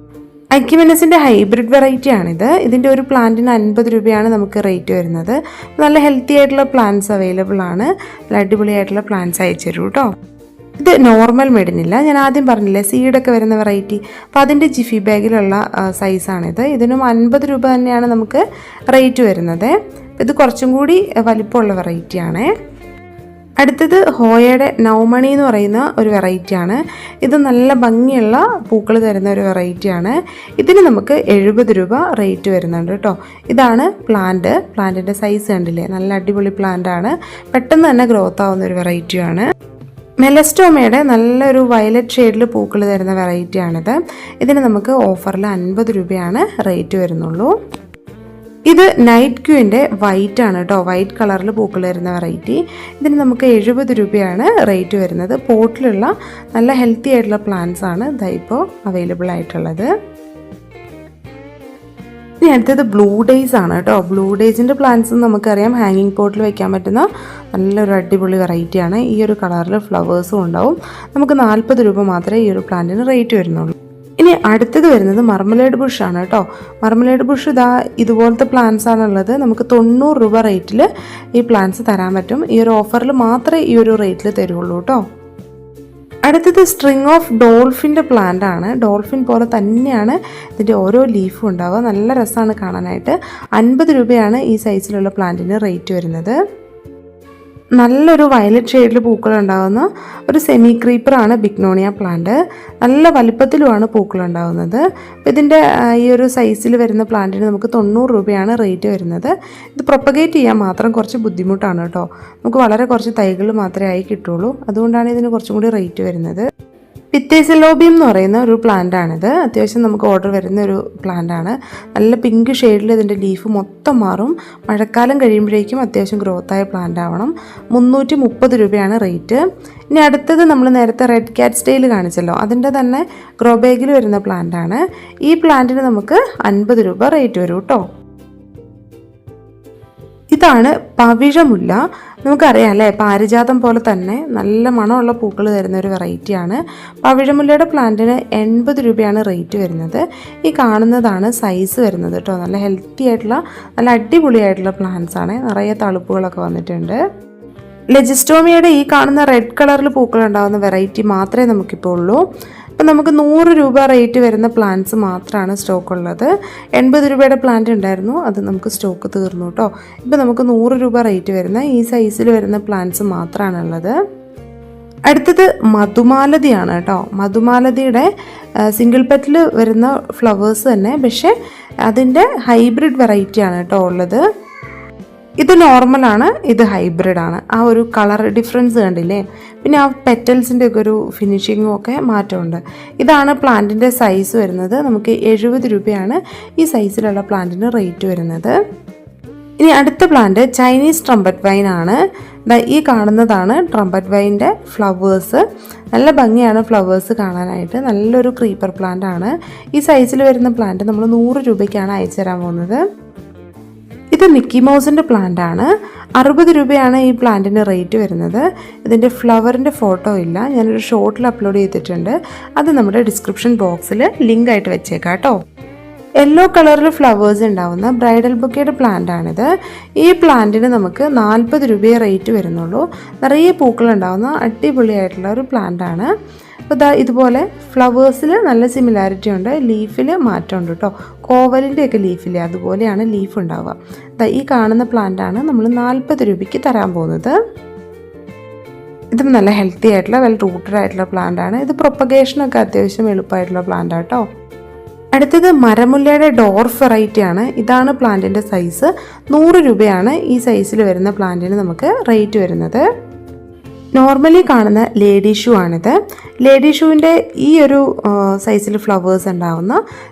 ഐക്യമെനസിൻ്റെ ഹൈബ്രിഡ് വെറൈറ്റി ആണിത്. ഇതിൻ്റെ ഒരു പ്ലാന്റിന് 50 രൂപയാണ് നമുക്ക് റേറ്റ് വരുന്നത്. നല്ല ഹെൽത്തി ആയിട്ടുള്ള പ്ലാന്റ്സ് അവൈലബിൾ ആണ്. നല്ല അടിപൊളിയായിട്ടുള്ള പ്ലാന്റ്സ് അയച്ചു തരൂ കേട്ടോ. ഇത് നോർമൽ മെഡിനില്ല, ഞാൻ ആദ്യം പറഞ്ഞില്ലേ സീഡൊക്കെ വരുന്ന വെറൈറ്റി, അപ്പോൾ അതിൻ്റെ ജിഫി ബാഗിലുള്ള സൈസാണിത്. ഇതിനും 50 രൂപ തന്നെയാണ് നമുക്ക് റേറ്റ് വരുന്നത്. ഇത് കുറച്ചും കൂടി വലിപ്പമുള്ള വെറൈറ്റിയാണ്. അടുത്തത് ഹോയയുടെ നൗമണി എന്ന് പറയുന്ന ഒരു വെറൈറ്റിയാണ്. ഇത് നല്ല ഭംഗിയുള്ള പൂക്കൾ തരുന്ന ഒരു വെറൈറ്റിയാണ്. ഇതിന് നമുക്ക് 70 രൂപ റേറ്റ് വരുന്നുണ്ട് കേട്ടോ. ഇതാണ് പ്ലാന്റിൻ്റെ സൈസ് കണ്ടില്ലേ, നല്ല അടിപൊളി പ്ലാന്റാണ്. പെട്ടെന്ന് തന്നെ ഗ്രോത്ത് ആവുന്ന ഒരു വെറൈറ്റിയാണ്. മെലസ്റ്റോമയുടെ നല്ലൊരു വയലറ്റ് ഷെയ്ഡിൽ പൂക്കൾ തരുന്ന വെറൈറ്റിയാണിത്. ഇതിന് നമുക്ക് ഓഫറിൽ 50 രൂപയാണ് റേറ്റ് വരുന്നുള്ളൂ. ഇത് നൈറ്റ് ക്യൂവിൻ്റെ വൈറ്റ് ആണ് കേട്ടോ, വൈറ്റ് കളറിൽ പൂക്കൾ തരുന്ന വെറൈറ്റി. ഇതിന് നമുക്ക് 70 രൂപയാണ് റേറ്റ് വരുന്നത്. പോട്ടിലുള്ള നല്ല ഹെൽത്തി ആയിട്ടുള്ള പ്ലാന്റ്സ് ആണ് ഇപ്പോൾ അവൈലബിൾ ആയിട്ടുള്ളത്. ഇനി അടുത്തത് ബ്ലൂ ഡേയ്സ് ആണ് കേട്ടോ. ബ്ലൂ ഡേയ്സിൻ്റെ പ്ലാന്റ്സ് നമുക്കറിയാം ഹാങ്ങിങ് പോട്ടിൽ വെക്കാൻ പറ്റുന്ന നല്ലൊരു അടിപൊളി വെറൈറ്റിയാണ്. ഈ ഒരു കളറിൽ ഫ്ലവേഴ്സും ഉണ്ടാവും. നമുക്ക് 40 രൂപ മാത്രമേ ഈ ഒരു പ്ലാന്റിന് റേറ്റ് വരുന്നുള്ളൂ. ഇനി അടുത്തത് വരുന്നത് മർമലേഡ് ബുഷ് ആണ് കേട്ടോ. മർമലേഡ് ബുഷ് ഇതുപോലത്തെ പ്ലാന്റ്സ് ആണുള്ളത്. നമുക്ക് 90 രൂപ റേറ്റിൽ ഈ പ്ലാന്റ്സ് തരാൻ പറ്റും. ഈ ഒരു ഓഫറിൽ മാത്രമേ ഈ ഒരു റേറ്റിൽ തരുള്ളൂ കേട്ടോ. അടുത്തത് സ്ട്രിങ് ഓഫ് ഡോൾഫിൻ്റെ പ്ലാന്റ് ആണ്. ഡോൾഫിൻ പോലെ തന്നെയാണ് ഇതിൻ്റെ ഓരോ ലീഫും ഉണ്ടാവുക. നല്ല രസമാണ് കാണാനായിട്ട്. 50 രൂപയാണ് ഈ സൈസിലുള്ള പ്ലാന്റിന് റേറ്റ് വരുന്നത്. നല്ലൊരു വയലറ്റ് ഷെയ്ഡിൽ പൂക്കൾ ഉണ്ടാകുന്ന ഒരു സെമി ക്രീപ്പറാണ് ബിഗ്നോണിയ പ്ലാന്റ്. നല്ല വലിപ്പത്തിലുമാണ് പൂക്കൾ ഉണ്ടാകുന്നത്. അപ്പോൾ ഇതിൻ്റെ ഈ ഒരു സൈസിൽ വരുന്ന പ്ലാന്റിന് നമുക്ക് 90 രൂപയാണ് റേറ്റ് വരുന്നത്. ഇത് പ്രൊപ്പഗേറ്റ് ചെയ്യാൻ മാത്രം കുറച്ച് ബുദ്ധിമുട്ടാണ് കേട്ടോ. നമുക്ക് വളരെ കുറച്ച് തൈകൾ മാത്രമേ ആയി കിട്ടുള്ളൂ. അതുകൊണ്ടാണ് ഇതിന് കുറച്ചും കൂടി റേറ്റ് വരുന്നത്. പിത്തേസിലോബിയം എന്ന് പറയുന്ന ഒരു പ്ലാന്റ് ആണിത്. അത്യാവശ്യം നമുക്ക് ഓർഡർ വരുന്ന ഒരു പ്ലാന്റ് ആണ്. നല്ല പിങ്ക് ഷെയ്ഡിൽ ഇതിൻ്റെ ലീഫ് മൊത്തം മാറും. മഴക്കാലം കഴിയുമ്പോഴേക്കും അത്യാവശ്യം ഗ്രോത്തായ പ്ലാന്റ് ആവണം. 330 രൂപയാണ് റേറ്റ്. ഇനി അടുത്തത് നമ്മൾ നേരത്തെ റെഡ് ക്യാറ്റ് സ്റ്റൈൽ കാണിച്ചല്ലോ, അതിൻ്റെ തന്നെ ഗ്രോ ബാഗിൽ വരുന്ന പ്ലാന്റ് ആണ്. ഈ പ്ലാന്റിന് നമുക്ക് 50 രൂപ റേറ്റ് വരും കേട്ടോ. ഇതാണ് പവിഴമുല്ല. നമുക്കറിയാം അല്ലേ, പാരിജാതം പോലെ തന്നെ നല്ല മണമുള്ള പൂക്കൾ തരുന്ന ഒരു വെറൈറ്റിയാണ്. പവിഴമുല്ലയുടെ പ്ലാന്റിന് 80 രൂപയാണ് റേറ്റ് വരുന്നത്. ഈ കാണുന്നതാണ് സൈസ് വരുന്നത് കേട്ടോ. നല്ല ഹെൽത്തി ആയിട്ടുള്ള നല്ല അടിപൊളിയായിട്ടുള്ള പ്ലാന്റ്സ് ആണ്. നിറയെ തളിപ്പുകളൊക്കെ വന്നിട്ടുണ്ട്. ലെജിസ്റ്റോമിയയുടെ ഈ കാണുന്ന റെഡ് കളറിൽ പൂക്കൾ ഉണ്ടാകുന്ന വെറൈറ്റി മാത്രമേ നമുക്കിപ്പോൾ ഉള്ളൂ. അപ്പം നമുക്ക് 100 രൂപ റേറ്റ് വരുന്ന പ്ലാന്റ്സ് മാത്രമാണ് സ്റ്റോക്ക് ഉള്ളത്. 80 രൂപയുടെ പ്ലാന്റ് ഉണ്ടായിരുന്നു, അത് നമുക്ക് സ്റ്റോക്ക് തീർന്നു കേട്ടോ. ഇപ്പം നമുക്ക് 100 രൂപ റേറ്റ് വരുന്ന ഈ സൈസിൽ വരുന്ന പ്ലാന്റ്സ് മാത്രമാണുള്ളത്. അടുത്തത് മധുമാലതിയാണ് കേട്ടോ. മധുമാലതിയുടെ സിംഗിൾ പെറ്റിൽ വരുന്ന ഫ്ലവേഴ്സ് തന്നെ, പക്ഷേ അതിൻ്റെ ഹൈബ്രിഡ് വെറൈറ്റിയാണ് കേട്ടോ ഉള്ളത്. ഇത് നോർമലാണ്, ഇത് ഹൈബ്രിഡ് ആണ്. ആ ഒരു കളർ ഡിഫറൻസ് കണ്ടില്ലേ. പിന്നെ ആ പെറ്റൽസിൻ്റെ ഒക്കെ ഒരു ഫിനിഷിങ്ങും ഒക്കെ മാറ്റമുണ്ട്. ഇതാണ് പ്ലാന്റിൻ്റെ സൈസ് വരുന്നത്. നമുക്ക് 70 രൂപയാണ് ഈ സൈസിലുള്ള പ്ലാന്റിന് റേറ്റ് വരുന്നത്. ഇനി അടുത്ത പ്ലാന്റ് ചൈനീസ് ട്രംപറ്റ് വൈൻ ആണ്. ഈ കാണുന്നതാണ് ട്രംപറ്റ് വൈൻ്റെ ഫ്ലവേഴ്സ്. നല്ല ഭംഗിയാണ് ഫ്ലവേഴ്സ് കാണാനായിട്ട്. നല്ലൊരു ക്രീപ്പർ പ്ലാന്റ് ആണ്. ഈ സൈസിൽ വരുന്ന പ്ലാന്റ് നമ്മൾ 100 രൂപയ്ക്കാണ് അയച്ചു തരാൻ പോകുന്നത്. ഇത് മിക്കി മൗസിൻ്റെ പ്ലാന്റ് ആണ്. 60 രൂപയാണ് ഈ പ്ലാന്റിന് റേറ്റ് വരുന്നത്. ഇതിൻ്റെ ഫ്ലവറിൻ്റെ ഫോട്ടോ ഇല്ല, ഞാനൊരു ഷോർട്ടിൽ അപ്ലോഡ് ചെയ്തിട്ടുണ്ട്. അത് നമ്മുടെ ഡിസ്ക്രിപ്ഷൻ ബോക്സിൽ ലിങ്ക് ആയിട്ട് വെച്ചേക്കാം കേട്ടോ. യെല്ലോ കളറിൽ ഫ്ലവേഴ്സ് ഉണ്ടാവുന്ന ബ്രൈഡൽ ബൊക്കയുടെ പ്ലാന്റ് ആണിത്. ഈ പ്ലാന്റിന് നമുക്ക് 40 രൂപയെ റേറ്റ് വരുന്നുള്ളൂ. നിറയെ പൂക്കൾ ഉണ്ടാവുന്ന അടിപൊളിയായിട്ടുള്ള ഒരു പ്ലാന്റ് ആണ്. അപ്പോൾ ഇതുപോലെ ഫ്ലവേഴ്സിൽ നല്ല സിമിലാരിറ്റി ഉണ്ട്, ലീഫിൽ മാറ്റമുണ്ട് കേട്ടോ. കോവലിൻ്റെയൊക്കെ ലീഫില്ലേ, അതുപോലെയാണ് ലീഫ് ഉണ്ടാവുക. ഈ കാണുന്ന പ്ലാന്റാണ് നമ്മൾ 40 രൂപയ്ക്ക് തരാൻ പോകുന്നത്. ഇതും നല്ല ഹെൽത്തി ആയിട്ടുള്ള വെൽ റൂട്ടഡ് ആയിട്ടുള്ള പ്ലാന്റ് ആണ്. ഇത് പ്രൊപ്പഗേഷനൊക്കെ അത്യാവശ്യം എളുപ്പമായിട്ടുള്ള പ്ലാന്റ് കേട്ടോ. അടുത്തത് മരമുല്ലയുടെ ഡോർഫ് വെറൈറ്റി ആണ്. ഇതാണ് പ്ലാന്റിൻ്റെ സൈസ്. 100 രൂപയാണ് ഈ സൈസിൽ വരുന്ന പ്ലാന്റിന് നമുക്ക് റേറ്റ് വരുന്നത്. നോർമലി കാണുന്ന ലേഡി ഷൂ ആണിത്. ലേഡി ഷൂവിൻ്റെ ഈ ഒരു സൈസിൽ ഫ്ലവേഴ്സ് ഉണ്ടാവുന്ന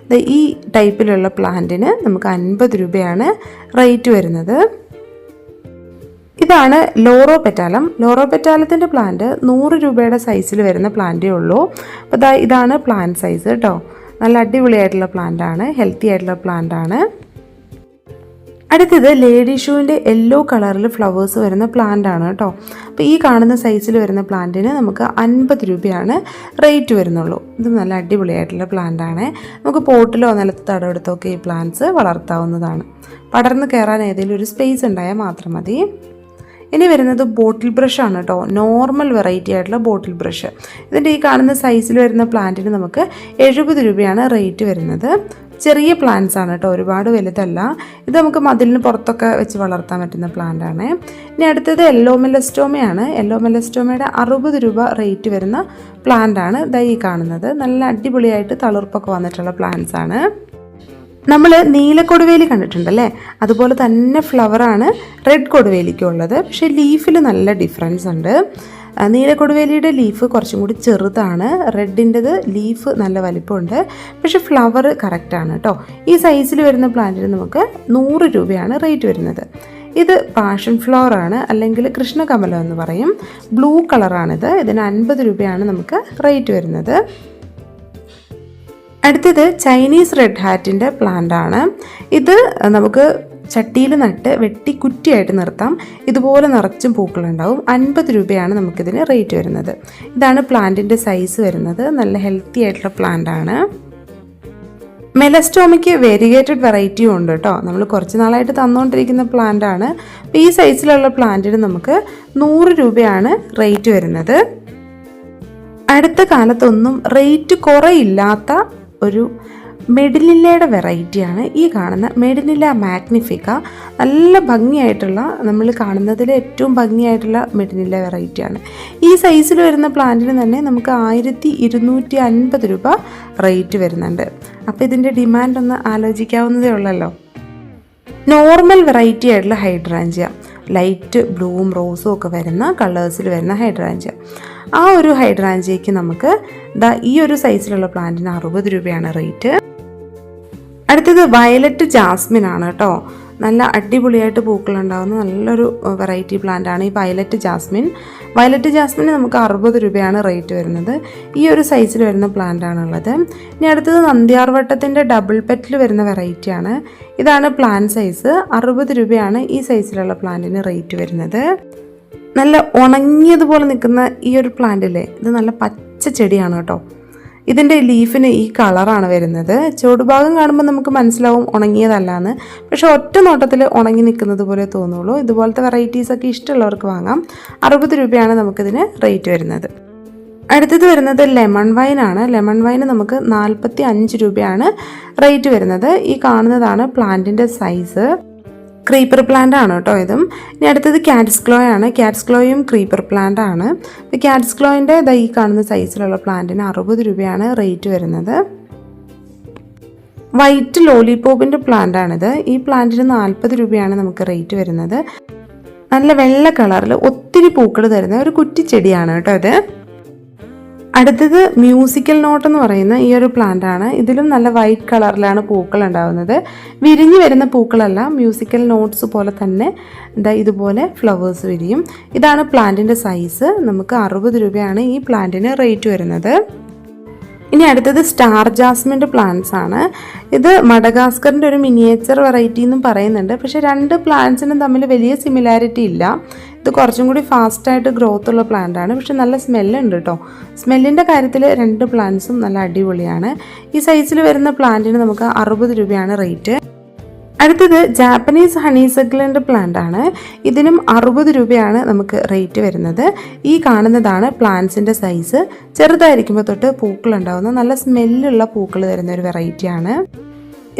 ഈ ടൈപ്പിലുള്ള പ്ലാന്റിന് നമുക്ക് 50 രൂപയാണ് റേറ്റ് വരുന്നത്. ഇതാണ് ലോറോ പെറ്റാലം. ലോറോ പെറ്റാലത്തിൻ്റെ പ്ലാന്റ് 100 രൂപയുടെ സൈസിൽ വരുന്ന പ്ലാന്റേ ഉള്ളൂ. അപ്പോൾ ഇതാണ് പ്ലാന്റ് സൈസ് കേട്ടോ. നല്ല അടിപൊളിയായിട്ടുള്ള പ്ലാന്റാണ്, ഹെൽത്തി ആയിട്ടുള്ള പ്ലാന്റാണ്. അടുത്തത് ലേഡി ഷൂവിൻ്റെ യെല്ലോ കളറിൽ ഫ്ലവേഴ്സ് വരുന്ന പ്ലാന്റ് ആണ് കേട്ടോ. അപ്പോൾ ഈ കാണുന്ന സൈസിൽ വരുന്ന പ്ലാന്റിന് നമുക്ക് 50 രൂപയാണ് റേറ്റ് വരുന്നുള്ളൂ. ഇത് നല്ല അടിപൊളിയായിട്ടുള്ള പ്ലാന്റ് ആണ്. നമുക്ക് പോട്ടിലോ നിലത്ത് തടമെടുത്തോ ഒക്കെ ഈ പ്ലാന്റ്സ് വളർത്താവുന്നതാണ്. പടർന്ന് കയറാൻ ഏതെങ്കിലും ഒരു സ്പേസ് ഉണ്ടായാൽ മാത്രം മതി. ഇനി വരുന്നത് ബോട്ടിൽ ബ്രഷ് ആണ് കേട്ടോ. നോർമൽ വെറൈറ്റി ആയിട്ടുള്ള ബോട്ടിൽ ബ്രഷ്. ഇതിൻ്റെ ഈ കാണുന്ന സൈസിൽ വരുന്ന പ്ലാന്റിന് നമുക്ക് 70 രൂപയാണ് റേറ്റ് വരുന്നത്. ചെറിയ പ്ലാന്റ്സ് ആണ് കേട്ടോ, ഒരുപാട് വലുതല്ല. ഇത് നമുക്ക് മതിലിന് പുറത്തൊക്കെ വെച്ച് വളർത്താൻ പറ്റുന്ന പ്ലാന്റ് ആണ്. ഇനി അടുത്തത് യെല്ലോ മെലസ്റ്റോമയാണ്. യെല്ലോ മെലസ്റ്റോമയുടെ 60 രൂപ റേറ്റ് വരുന്ന പ്ലാന്റ് ആണ് ഈ കാണുന്നത്. നല്ല അടിപൊളിയായിട്ട് തളിർപ്പൊക്കെ വന്നിട്ടുള്ള പ്ലാന്റ്സ് ആണ്. നമ്മൾ നീലക്കൊടുവേലി കണ്ടിട്ടുണ്ടല്ലേ, അതുപോലെ തന്നെ ഫ്ലവറാണ് റെഡ് കൊടുവേലിക്കും ഉള്ളത്. പക്ഷേ ലീഫിൽ നല്ല ഡിഫറൻസ് ഉണ്ട്. നീലക്കൊടുവേലിയുടെ ലീഫ് കുറച്ചും കൂടി ചെറുതാണ്, റെഡിൻ്റെത് ലീഫ് നല്ല വലിപ്പമുണ്ട്. പക്ഷേ ഫ്ലവർ കറക്റ്റാണ് കേട്ടോ. ഈ സൈസിൽ വരുന്ന പ്ലാന്റിന് നമുക്ക് 100 രൂപയാണ് റേറ്റ് വരുന്നത്. ഇത് പാഷൻ ഫ്ലവർ ആണ്, അല്ലെങ്കിൽ കൃഷ്ണകമലം എന്ന് പറയും. ബ്ലൂ കളറാണിത്. ഇതിന് 50 രൂപയാണ് നമുക്ക് റേറ്റ് വരുന്നത്. അടുത്തത് ചൈനീസ് റെഡ് ഹാറ്റിൻ്റെ പ്ലാന്റ് ആണ്. ഇത് നമുക്ക് ചട്ടിയിൽ നട്ട് വെട്ടി കുറ്റിയായിട്ട് നിർത്താം. ഇതുപോലെ നിറച്ചും പൂക്കളുണ്ടാവും. 50 രൂപയാണ് നമുക്കിതിന് റേറ്റ് വരുന്നത്. ഇതാണ് പ്ലാന്റിൻ്റെ സൈസ് വരുന്നത്. നല്ല ഹെൽത്തി ആയിട്ടുള്ള പ്ലാന്റ് ആണ്. മെലസ്റ്റോമയ്ക്ക് വേരിഗേറ്റഡ് വെറൈറ്റിയും ഉണ്ട് കേട്ടോ. നമ്മൾ കുറച്ച് നാളായിട്ട് തന്നുകൊണ്ടിരിക്കുന്ന പ്ലാന്റ് ആണ്. അപ്പോൾ ഈ സൈസിലുള്ള പ്ലാന്റിന് നമുക്ക് 100 രൂപയാണ് റേറ്റ് വരുന്നത്. അടുത്ത കാലത്തൊന്നും റേറ്റ് കുറയില്ലാത്ത ഒരു മെഡിനില്ലയുടെ വെറൈറ്റിയാണ് ഈ കാണുന്ന മെഡിനില്ല മാഗ്നിഫിക്ക. നല്ല ഭംഗിയായിട്ടുള്ള, നമ്മൾ കാണുന്നതിൽ ഏറ്റവും ഭംഗിയായിട്ടുള്ള മെഡിനില്ല വെറൈറ്റിയാണ്. ഈ സൈസിൽ വരുന്ന പ്ലാന്റിന് തന്നെ നമുക്ക് 1250 രൂപ റേറ്റ് വരുന്നുണ്ട്. അപ്പോൾ ഇതിൻ്റെ ഡിമാൻഡ് ഒന്ന് ആലോചിക്കാവുന്നതേ ഉള്ളല്ലോ. നോർമൽ വെറൈറ്റി ആയിട്ടുള്ള ഹൈഡ്രാഞ്ചിയ, ലൈറ്റ് ബ്ലൂവും റോസും ഒക്കെ വരുന്ന കളേഴ്സിൽ വരുന്ന ഹൈഡ്രാഞ്ചിയ. ആ ഒരു ഹൈഡ്രാഞ്ചിയയ്ക്ക് നമുക്ക് ഈ ഒരു സൈസിലുള്ള പ്ലാന്റിന് 60 രൂപയാണ് റേറ്റ്. അടുത്തത് വയലറ്റ് ജാസ്മിൻ ആണ് കേട്ടോ. നല്ല അടിപൊളിയായിട്ട് പൂക്കളുണ്ടാകുന്ന നല്ലൊരു വെറൈറ്റി പ്ലാന്റ് ആണ് ഈ വയലറ്റ് ജാസ്മിൻ. വയലറ്റ് ജാസ്മിന് നമുക്ക് 60 രൂപയാണ് റേറ്റ് വരുന്നത്. ഈ ഒരു സൈസിൽ വരുന്ന പ്ലാന്റ് ആണുള്ളത്. ഇനി അടുത്തത് നന്ദ്യാർവട്ടത്തിൻ്റെ ഡബിൾ പെറ്റിൽ വരുന്ന വെറൈറ്റിയാണ്. ഇതാണ് പ്ലാന്റ് സൈസ്. 60 രൂപയാണ് ഈ സൈസിലുള്ള പ്ലാന്റിന് റേറ്റ് വരുന്നത്. നല്ല ഉണങ്ങിയതുപോലെ നിൽക്കുന്ന ഈ ഒരു പ്ലാന്റില്ലേ, ഇത് നല്ല പച്ച ചെടിയാണ് കേട്ടോ. ഇതിൻ്റെ ലീഫിന് ഈ കളറാണ് വരുന്നത്. ചുവടുഭാഗം കാണുമ്പോൾ നമുക്ക് മനസ്സിലാവും ഉണങ്ങിയതല്ലാന്ന്. പക്ഷേ ഒറ്റ നോട്ടത്തിൽ ഉണങ്ങി നിൽക്കുന്നത് പോലെ തോന്നുള്ളൂ. ഇതുപോലത്തെ വെറൈറ്റീസൊക്കെ ഇഷ്ടമുള്ളവർക്ക് വാങ്ങാം. 60 രൂപയാണ് നമുക്കിതിന് റേറ്റ് വരുന്നത്. അടുത്തത് വരുന്നത് ലെമൺ വൈൻ ആണ്. ലെമൺ വൈന് നമുക്ക് 45 രൂപയാണ് റേറ്റ് വരുന്നത്. ഈ കാണുന്നതാണ് പ്ലാന്റിൻ്റെ സൈസ്. ക്രീപ്പർ പ്ലാന്റ് ആണ് കേട്ടോ ഇതും. ഇനി അടുത്തത് ക്യാറ്റ്സ് ഗ്ലോ ആണ്. ക്യാറ്റ്സ് ഗ്ലോയും ക്രീപ്പർ പ്ലാന്റ് ആണ്. അപ്പോൾ ക്യാറ്റ്സ് ഗ്ലോയിൻ്റെ ഈ കാണുന്ന സൈസിലുള്ള പ്ലാന്റിന് 60 രൂപയാണ് റേറ്റ് വരുന്നത്. വൈറ്റ് ലോലിപോപ്പിൻ്റെ പ്ലാന്റ് ആണിത്. ഈ പ്ലാന്റിന് 40 രൂപയാണ് നമുക്ക് റേറ്റ് വരുന്നത്. നല്ല വെള്ള കളറിൽ ഒത്തിരി പൂക്കൾ തരുന്ന ഒരു കുറ്റിച്ചെടിയാണ് കേട്ടോ ഇത്. അടുത്തത് മ്യൂസിക്കൽ നോട്ട് എന്ന് പറയുന്ന ഈ ഒരു പ്ലാന്റ് ആണ്. ഇതിലും നല്ല വൈറ്റ് കളറിലാണ് പൂക്കൾ ഉണ്ടാകുന്നത്. വിരിഞ്ഞു വരുന്ന പൂക്കളല്ല, മ്യൂസിക്കൽ നോട്ട്സ് പോലെ തന്നെ ഇതുപോലെ ഫ്ലവേഴ്സ് വിരിയും. ഇതാണ് പ്ലാന്റിൻ്റെ സൈസ്. നമുക്ക് 60 രൂപയാണ് ഈ പ്ലാന്റിന് റേറ്റ് വരുന്നത്. ഇനി അടുത്തത് സ്റ്റാർ ജാസ്മിൻ്റെ പ്ലാന്റ്സ് ആണ്. ഇത് മഡഗാസ്കറിൻ്റെ ഒരു മിനിയേച്ചർ വെറൈറ്റി എന്നും പറയുന്നുണ്ട്. പക്ഷേ രണ്ട് പ്ലാന്റ്സിനും തമ്മിൽ വലിയ സിമിലാരിറ്റി ഇല്ല. ഇത് കുറച്ചും കൂടി ഫാസ്റ്റായിട്ട് ഗ്രോത്ത് ഉള്ള പ്ലാന്റ് ആണ്. പക്ഷെ നല്ല സ്മെല്ലുണ്ട് കേട്ടോ. സ്മെല്ലിൻ്റെ കാര്യത്തിൽ രണ്ട് പ്ലാന്റ്സും നല്ല അടിപൊളിയാണ്. ഈ സൈസിൽ വരുന്ന പ്ലാന്റിന് നമുക്ക് 60 രൂപയാണ് റേറ്റ്. അടുത്തത് ജാപ്പനീസ് ഹണിസക്കിളിൻ്റെ പ്ലാന്റ് ആണ്. ഇതിനും 60 രൂപയാണ് നമുക്ക് റേറ്റ് വരുന്നത്. ഈ കാണുന്നതാണ് പ്ലാന്റ്സിൻ്റെ സൈസ്. ചെറുതായിരിക്കുമ്പോൾ തൊട്ട് പൂക്കളുണ്ടാവുന്ന നല്ല സ്മെല്ലുള്ള പൂക്കൾ തരുന്ന ഒരു വെറൈറ്റിയാണ്.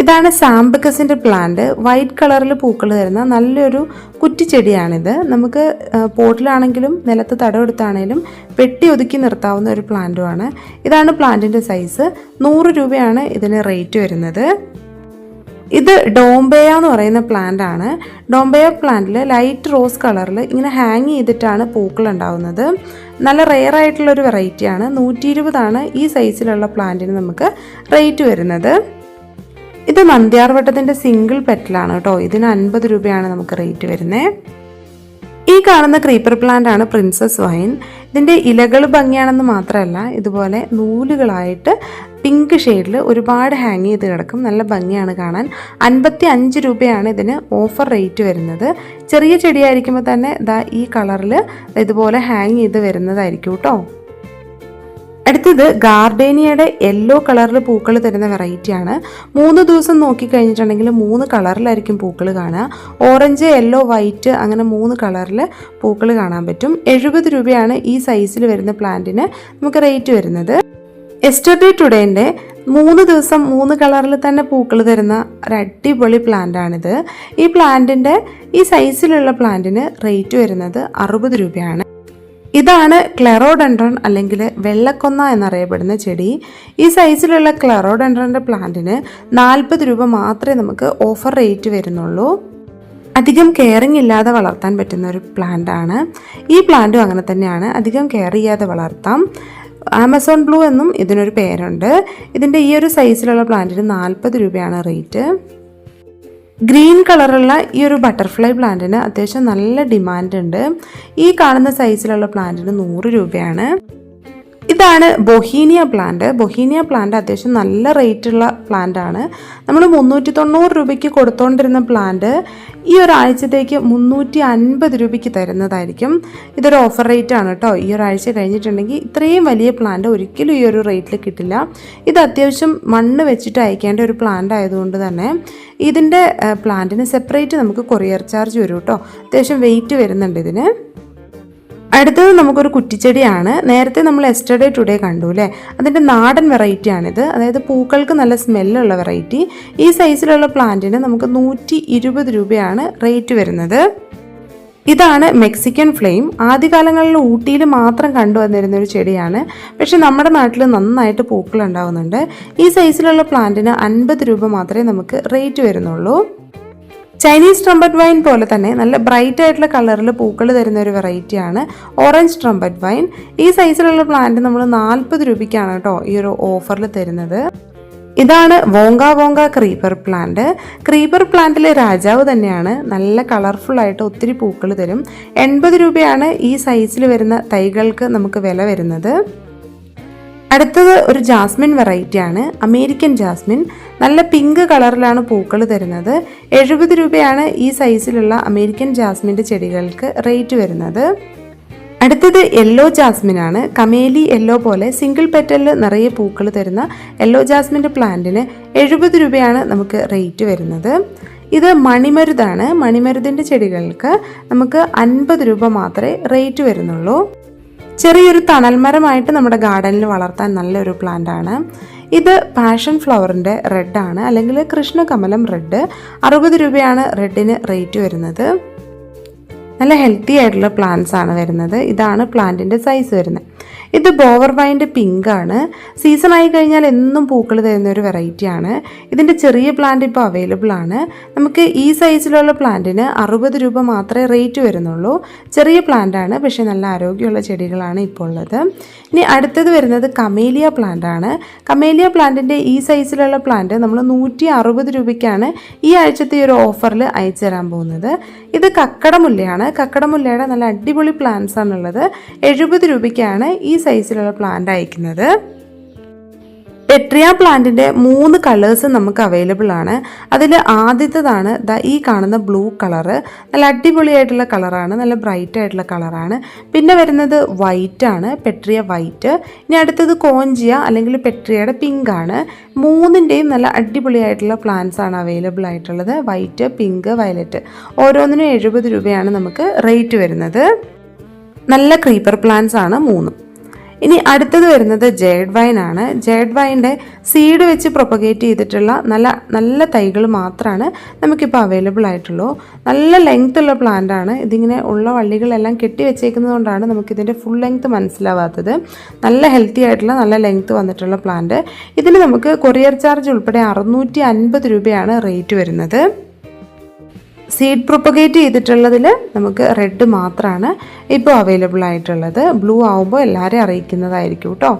ഇതാണ് സാംബക്കസിൻ്റെ പ്ലാന്റ്. വൈറ്റ് കളറിൽ പൂക്കൾ തരുന്ന നല്ലൊരു കുറ്റിച്ചെടിയാണിത്. നമുക്ക് പോട്ടിലാണെങ്കിലും നിലത്ത് തടമെടുത്താണെങ്കിലും വെട്ടി ഒതുക്കി നിർത്താവുന്ന ഒരു പ്ലാന്റുമാണ്. ഇതാണ് പ്ലാന്റിൻ്റെ സൈസ്. 100 രൂപയാണ് ഇതിന് റേറ്റ് വരുന്നത്. ഇത് ഡോംബെയ എന്ന് പറയുന്ന പ്ലാന്റ് ആണ്. ഡോംബെയ പ്ലാന്റിൽ ലൈറ്റ് റോസ് കളറിൽ ഇങ്ങനെ ഹാങ് ചെയ്തിട്ടാണ് പൂക്കൾ ഉണ്ടാവുന്നത്. നല്ല റെയർ ആയിട്ടുള്ളൊരു വെറൈറ്റിയാണ്. 120 ഈ സൈസിലുള്ള പ്ലാന്റിന് നമുക്ക് റേറ്റ് വരുന്നത്. ഇത് നന്ദ്യാർവട്ടത്തിൻ്റെ സിംഗിൾ പെറ്റലാണ് കേട്ടോ. ഇതിന് 50 രൂപയാണ് നമുക്ക് റേറ്റ് വരുന്നത്. ഈ ഈ കാണുന്ന ക്രീപ്പർ പ്ലാന്റ് ആണ് പ്രിൻസസ് വൈൻ. ഇതിൻ്റെ ഇലകൾ ഭംഗിയാണെന്ന് മാത്രമല്ല, ഇതുപോലെ നൂലുകളായിട്ട് പിങ്ക് ഷെയ്ഡിൽ ഒരുപാട് ഹാങ് ചെയ്ത് കിടക്കും. നല്ല ഭംഗിയാണ് കാണാൻ. 55 രൂപയാണ് ഇതിന് ഓഫർ റേറ്റ് വരുന്നത്. ചെറിയ ചെടിയായിരിക്കുമ്പോൾ തന്നെ ഈ കളറിൽ ഇതുപോലെ ഹാങ് ചെയ്ത് വരുന്നതായിരിക്കും കേട്ടോ. അടുത്തത് ഗാർഡേനിയയുടെ യെല്ലോ കളറിൽ പൂക്കൾ തരുന്ന വെറൈറ്റിയാണ്. 3 ദിവസം നോക്കിക്കഴിഞ്ഞിട്ടുണ്ടെങ്കിൽ 3 കളറിലായിരിക്കും പൂക്കൾ കാണുക. ഓറഞ്ച്, യെല്ലോ, വൈറ്റ് അങ്ങനെ 3 കളറിൽ പൂക്കൾ കാണാൻ പറ്റും. 70 രൂപയാണ് ഈ സൈസിൽ വരുന്ന പ്ലാന്റിന് നമുക്ക് റേറ്റ് വരുന്നത്. യെസ്റ്റർഡേ ടുഡേൻ്റെ 3 ദിവസം 3 കളറിൽ തന്നെ പൂക്കൾ തരുന്ന ഒരു അടിപൊളി പ്ലാന്റാണിത്. ഈ പ്ലാന്റിൻ്റെ ഈ സൈസിലുള്ള പ്ലാന്റിന് റേറ്റ് വരുന്നത് 60 രൂപയാണ്. ഇതാണ് ക്ലെറോഡെൻഡ്രോൺ അല്ലെങ്കിൽ വെള്ളക്കൊന്ന എന്നറിയപ്പെടുന്ന ചെടി. ഈ സൈസിലുള്ള ക്ലെറോഡെൻഡ്രോണിൻ്റെ പ്ലാന്റിന് 40 രൂപ മാത്രമേ നമുക്ക് ഓഫർ റേറ്റ് വരുന്നുള്ളൂ. അധികം കെയറിങ് ഇല്ലാതെ വളർത്താൻ പറ്റുന്ന ഒരു പ്ലാന്റാണ്. ഈ പ്ലാന്റും അങ്ങനെ തന്നെയാണ്, അധികം കെയർ ചെയ്യാതെ വളർത്താം. ആമസോൺ ബ്ലൂ എന്നും ഇതിനൊരു പേരുണ്ട്. ഇതിൻ്റെ ഈ ഒരു സൈസിലുള്ള പ്ലാന്റിന് 40 രൂപയാണ് റേറ്റ്. ഗ്രീൻ കളറുള്ള ഈ ഒരു ബട്ടർഫ്ലൈ പ്ലാന്റിന് അത്യാവശ്യം നല്ല ഡിമാൻഡ് ഉണ്ട്. ഈ കാണുന്ന സൈസിലുള്ള പ്ലാന്റിന് 100 രൂപയാണ്. ഇതാണ് ബൊഹീനിയ പ്ലാന്റ്. ബൊഹീനിയ പ്ലാന്റ് അത്യാവശ്യം നല്ല റേറ്റുള്ള പ്ലാന്റ് ആണ്. നമ്മൾ 390 രൂപയ്ക്ക് കൊടുത്തുകൊണ്ടിരുന്ന പ്ലാന്റ് ഈ ഒരാഴ്ചത്തേക്ക് 350 രൂപയ്ക്ക് തരുന്നതായിരിക്കും. ഇതൊരു ഓഫർ റേറ്റ് ആണ് കേട്ടോ. ഈ ഒരാഴ്ച കഴിഞ്ഞിട്ടുണ്ടെങ്കിൽ ഇത്രയും വലിയ പ്ലാന്റ് ഒരിക്കലും ഈ ഒരു റേറ്റിൽ കിട്ടില്ല. ഇത് അത്യാവശ്യം മണ്ണ് വെച്ചിട്ട് അയക്കേണ്ട ഒരു പ്ലാന്റ് ആയതുകൊണ്ട് തന്നെ ഇതിൻ്റെ പ്ലാന്റിന് സെപ്പറേറ്റ് നമുക്ക് കൊറിയർ ചാർജ് വരും കേട്ടോ. അത്യാവശ്യം വെയിറ്റ് വരുന്നുണ്ട് ഇതിന്. അടുത്തത് നമുക്കൊരു കുറ്റിച്ചെടിയാണ്. നേരത്തെ നമ്മൾ യെസ്റ്റർഡേ ടുഡേ കണ്ടു അല്ലേ, അതിൻ്റെ നാടൻ വെറൈറ്റി ആണിത്. അതായത് പൂക്കൾക്ക് നല്ല സ്മെല്ലുള്ള വെറൈറ്റി. ഈ സൈസിലുള്ള പ്ലാന്റിന് നമുക്ക് 120 രൂപയാണ് റേറ്റ് വരുന്നത്. ഇതാണ് മെക്സിക്കൻ ഫ്ലെയിം. ആദ്യകാലങ്ങളിൽ ഊട്ടിയിൽ മാത്രം കണ്ടുവന്നിരുന്ന ഒരു ചെടിയാണ്. പക്ഷെ നമ്മുടെ നാട്ടിൽ നന്നായിട്ട് പൂക്കൾ ഉണ്ടാവുന്നുണ്ട്. ഈ സൈസിലുള്ള പ്ലാന്റിന് 50 രൂപ മാത്രമേ നമുക്ക് റേറ്റ് വരുന്നുള്ളൂ. ചൈനീസ് ട്രംപറ്റ് വൈൻ പോലെ തന്നെ നല്ല ബ്രൈറ്റ് ആയിട്ടുള്ള കളറിൽ പൂക്കൾ തരുന്ന ഒരു വെറൈറ്റിയാണ് ഓറഞ്ച് ട്രംപറ്റ് വൈൻ. ഈ സൈസിലുള്ള പ്ലാന്റ് നമ്മൾ 40 രൂപയ്ക്കാണ് കേട്ടോ ഈ ഒരു ഓഫറിൽ തരുന്നത്. ഇതാണ് വോങ്ക ക്രീപ്പർ പ്ലാന്റ്. ക്രീപ്പർ പ്ലാന്റിലെ രാജാവ് തന്നെയാണ്. നല്ല കളർഫുൾ ആയിട്ട് ഒത്തിരി പൂക്കൾ തരും. 80 രൂപയാണ് ഈ സൈസിൽ വരുന്ന തൈകൾക്ക് നമുക്ക് വില വരുന്നത്. അടുത്തത് ഒരു ജാസ്മിൻ വെറൈറ്റിയാണ്, അമേരിക്കൻ ജാസ്മിൻ. നല്ല പിങ്ക് കളറിലാണ് പൂക്കൾ തരുന്നത്. 70 രൂപയാണ് ഈ സൈസിലുള്ള അമേരിക്കൻ ജാസ്മിൻ്റെ ചെടികൾക്ക് റേറ്റ് വരുന്നത്. അടുത്തത് യെല്ലോ ജാസ്മിൻ ആണ്. കമേലി യെല്ലോ പോലെ സിംഗിൾ പെറ്റലിൽ നിറയെ പൂക്കൾ തരുന്ന യെല്ലോ ജാസ്മിൻ്റെ പ്ലാന്റിന് 70 രൂപയാണ് നമുക്ക് റേറ്റ് വരുന്നത്. ഇത് മണിമരുതാണ്. മണിമരുതിൻ്റെ ചെടികൾക്ക് നമുക്ക് 50 രൂപ മാത്രമേ റേറ്റ് വരുന്നുള്ളൂ. ചെറിയൊരു തണൽമരമായിട്ട് നമ്മുടെ ഗാർഡനിൽ വളർത്താൻ നല്ലൊരു പ്ലാന്റ് ആണ്. ഇത് പാഷൻ ഫ്ലവറിൻ്റെ റെഡാണ്, അല്ലെങ്കിൽ കൃഷ്ണകമലം റെഡ്. 60 രൂപയാണ് റെഡിന് റേറ്റ് വരുന്നത്. നല്ല ഹെൽത്തി ആയിട്ടുള്ള പ്ലാന്റ്സ് ആണ് വരുന്നത്. ഇതാണ് പ്ലാന്റിൻ്റെ സൈസ് വരുന്നത്. ഇത് ബോവർ വൈൻ്റെ പിങ്ക് ആണ്. സീസൺ ആയി കഴിഞ്ഞാൽ എന്നും പൂക്കൾ തരുന്ന ഒരു വെറൈറ്റിയാണ്. ഇതിൻ്റെ ചെറിയ പ്ലാന്റ് ഇപ്പോൾ അവൈലബിൾ ആണ്. നമുക്ക് ഈ സൈസിലുള്ള പ്ലാന്റിന് 60 രൂപ മാത്രമേ റേറ്റ് വരുന്നുള്ളൂ. ചെറിയ പ്ലാന്റ് ആണ്, പക്ഷേ നല്ല ആരോഗ്യമുള്ള ചെടികളാണ് ഇപ്പോൾ ഉള്ളത്. ഇനി അടുത്തത് വരുന്നത് കമേലിയ പ്ലാന്റ് ആണ്. കമേലിയ പ്ലാന്റിൻ്റെ ഈ സൈസിലുള്ള പ്ലാന്റ് നമ്മൾ 160 രൂപയ്ക്കാണ് ഈ ആഴ്ചത്തെ ഒരു ഓഫറിൽ അയച്ചു തരാൻ പോകുന്നത്. ഇത് കക്കടമുല്ലയാണ്. കക്കടമുല്ലയുടെ നല്ല അടിപൊളി പ്ലാന്റ്സ് ആണുള്ളത്. 70 രൂപയ്ക്കാണ് ഈ സൈസിലുള്ള പ്ലാന്റ് അയക്കുന്നത്. പെട്രിയ പ്ലാന്റിൻ്റെ 3 കളേഴ്സ് നമുക്ക് അവൈലബിൾ ആണ്. അതിൽ ആദ്യത്തേതാണ് ഈ കാണുന്ന ബ്ലൂ കളറ്. നല്ല അടിപൊളിയായിട്ടുള്ള കളറാണ്, നല്ല ബ്രൈറ്റ് ആയിട്ടുള്ള കളറാണ്. പിന്നെ വരുന്നത് വൈറ്റ് ആണ്, പെട്രിയ വൈറ്റ്. ഇനി അടുത്തത് കോഞ്ചിയ അല്ലെങ്കിൽ പെട്രിയയുടെ പിങ്ക് ആണ്. 3ൻ്റെയും നല്ല അടിപൊളിയായിട്ടുള്ള പ്ലാന്റ്സ് ആണ് അവൈലബിൾ ആയിട്ടുള്ളത്. White, pink, violet. ഓരോന്നിനും 70 രൂപയാണ് നമുക്ക് റേറ്റ് വരുന്നത്. നല്ല ക്രീപ്പർ പ്ലാന്റ്സ് ആണ് 3. ഇനി അടുത്തത് വരുന്നത് ജേഡ് വൈൻ ആണ്. ജേഡ് വൈൻ്റെ സീഡ് വെച്ച് പ്രൊപ്പഗേറ്റ് ചെയ്തിട്ടുള്ള നല്ല തൈകൾ മാത്രമാണ് നമുക്കിപ്പോൾ അവൈലബിൾ ആയിട്ടുള്ളൂ. നല്ല ലെങ്ത് ഉള്ള പ്ലാന്റ് ആണ്. ഇതിങ്ങനെ ഉള്ള വള്ളികളെല്ലാം കെട്ടി വെച്ചേക്കുന്നത് കൊണ്ടാണ് നമുക്കിതിൻ്റെ ഫുൾ ലെങ്ത് മനസ്സിലാവാത്തത്. നല്ല ഹെൽത്തി ആയിട്ടുള്ള നല്ല ലെങ്ത് വന്നിട്ടുള്ള പ്ലാന്റ്. ഇതിന് നമുക്ക് കൊറിയർ ചാർജ് ഉൾപ്പെടെ 650 രൂപയാണ് റേറ്റ് വരുന്നത്. സീഡ് പ്രൊപ്പഗേറ്റ് ചെയ്തിട്ടുള്ളതിൽ നമുക്ക് റെഡ് മാത്രമാണ് ഇപ്പോൾ അവൈലബിൾ ആയിട്ടുള്ളത്. ബ്ലൂ ആവുമ്പോൾ എല്ലാവരെയും അറിയിക്കുന്നതായിരിക്കും കേട്ടോ.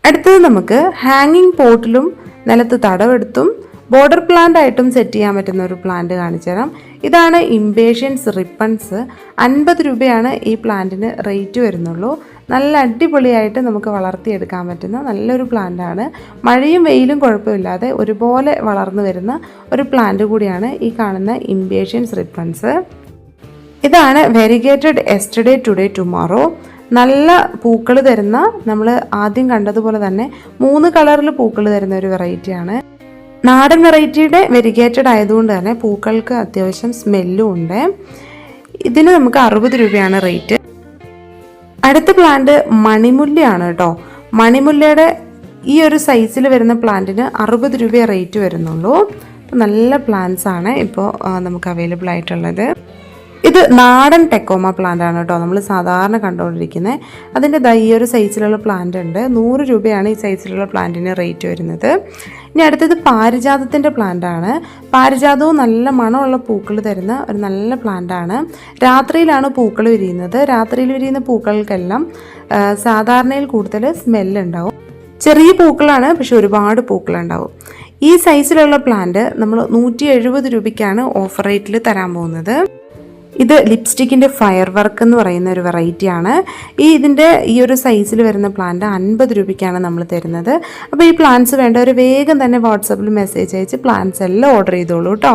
അടുത്തത് നമുക്ക് ഹാങ്ങിങ് പോട്ടിലും നിലത്ത് തടവെടുത്തും ബോർഡർ പ്ലാന്റ് ആയിട്ടും സെറ്റ് ചെയ്യാൻ പറ്റുന്ന ഒരു പ്ലാന്റ് കാണിച്ചു തരാം. ഇതാണ് ഇംപേഷ്യൻസ് റിപ്പൺസ്. 50 രൂപയാണ് ഈ പ്ലാന്റിന് റേറ്റ് വരുന്നുള്ളൂ. നല്ല അടിപൊളിയായിട്ട് നമുക്ക് വളർത്തിയെടുക്കാൻ പറ്റുന്ന നല്ലൊരു പ്ലാന്റാണ്. മഴയും വെയിലും കുഴപ്പമില്ലാതെ ഒരുപോലെ വളർന്നു വരുന്ന ഒരു പ്ലാന്റ് കൂടിയാണ് ഈ കാണുന്ന ഇംപേഷ്യൻസ് റിപ്പൺസ്. ഇതാണ് വെരിഗേറ്റഡ് എസ്റ്റർഡേ ടുഡേ ടുമോറോ. നല്ല പൂക്കൾ തരുന്ന, നമ്മൾ ആദ്യം കണ്ടതുപോലെ തന്നെ 3 കളറിൽ പൂക്കൾ തരുന്ന ഒരു വെറൈറ്റിയാണ്. നാടൻ വെറൈറ്റിയുടെ വെരിഗേറ്റഡ് ആയതുകൊണ്ട് തന്നെ പൂക്കൾക്ക് അത്യാവശ്യം സ്മെല്ലും ഉണ്ട്. ഇതിന് നമുക്ക് 60 രൂപയാണ് റേറ്റ്. അടുത്ത പ്ലാന്റ് മണിമുല്ലയാണ് കേട്ടോ. മണിമുല്ലയുടെ ഈ ഒരു സൈസിൽ വരുന്ന പ്ലാന്റിന് 60 രൂപ റേറ്റ് വരുന്നുള്ളൂ. നല്ല പ്ലാന്റ്സ് ആണ് ഇപ്പോൾ നമുക്ക് അവൈലബിൾ ആയിട്ടുള്ളത്. ഇത് നാടൻ ടെക്കോമ പ്ലാന്റ് ആണ് കേട്ടോ, നമ്മൾ സാധാരണ കണ്ടുകൊണ്ടിരിക്കുന്നത്. അതിൻ്റെ ഈ ഒരു സൈസിലുള്ള പ്ലാന്റ് ഉണ്ട്. 100 രൂപയാണ് ഈ സൈസിലുള്ള പ്ലാന്റിന് റേറ്റ് വരുന്നത്. ഇനി അടുത്തത് പാരിജാതത്തിൻ്റെ പ്ലാന്റ് ആണ്. പാരിജാതവും നല്ല മണമുള്ള പൂക്കൾ തരുന്ന ഒരു നല്ല പ്ലാന്റ് ആണ്. രാത്രിയിലാണ് പൂക്കൾ വിരിയുന്നത്. രാത്രിയിൽ വിരിയുന്ന പൂക്കൾക്കെല്ലാം സാധാരണയിൽ കൂടുതൽ സ്മെല്ലുണ്ടാവും. ചെറിയ പൂക്കളാണ്, പക്ഷെ ഒരുപാട് പൂക്കളുണ്ടാവും. ഈ സൈസിലുള്ള പ്ലാന്റ് നമ്മൾ 170 രൂപയ്ക്കാണ് ഓഫർ റേറ്റിൽ തരാൻ പോകുന്നത്. ഇത് ലിപ്സ്റ്റിക്കിൻ്റെ ഫയർ വർക്ക് എന്ന് പറയുന്ന ഒരു വെറൈറ്റിയാണ്. ഇതിൻ്റെ ഈ ഒരു സൈസിൽ വരുന്ന പ്ലാന്റ് 50 രൂപയ്ക്കാണ് നമ്മൾ തരുന്നത്. അപ്പോൾ ഈ പ്ലാന്റ്സ് വേണ്ടവർ വേഗം തന്നെ വാട്സാപ്പിൽ മെസ്സേജ് അയച്ച് പ്ലാന്റ്സ് എല്ലാം ഓർഡർ ചെയ്തോളൂ കേട്ടോ.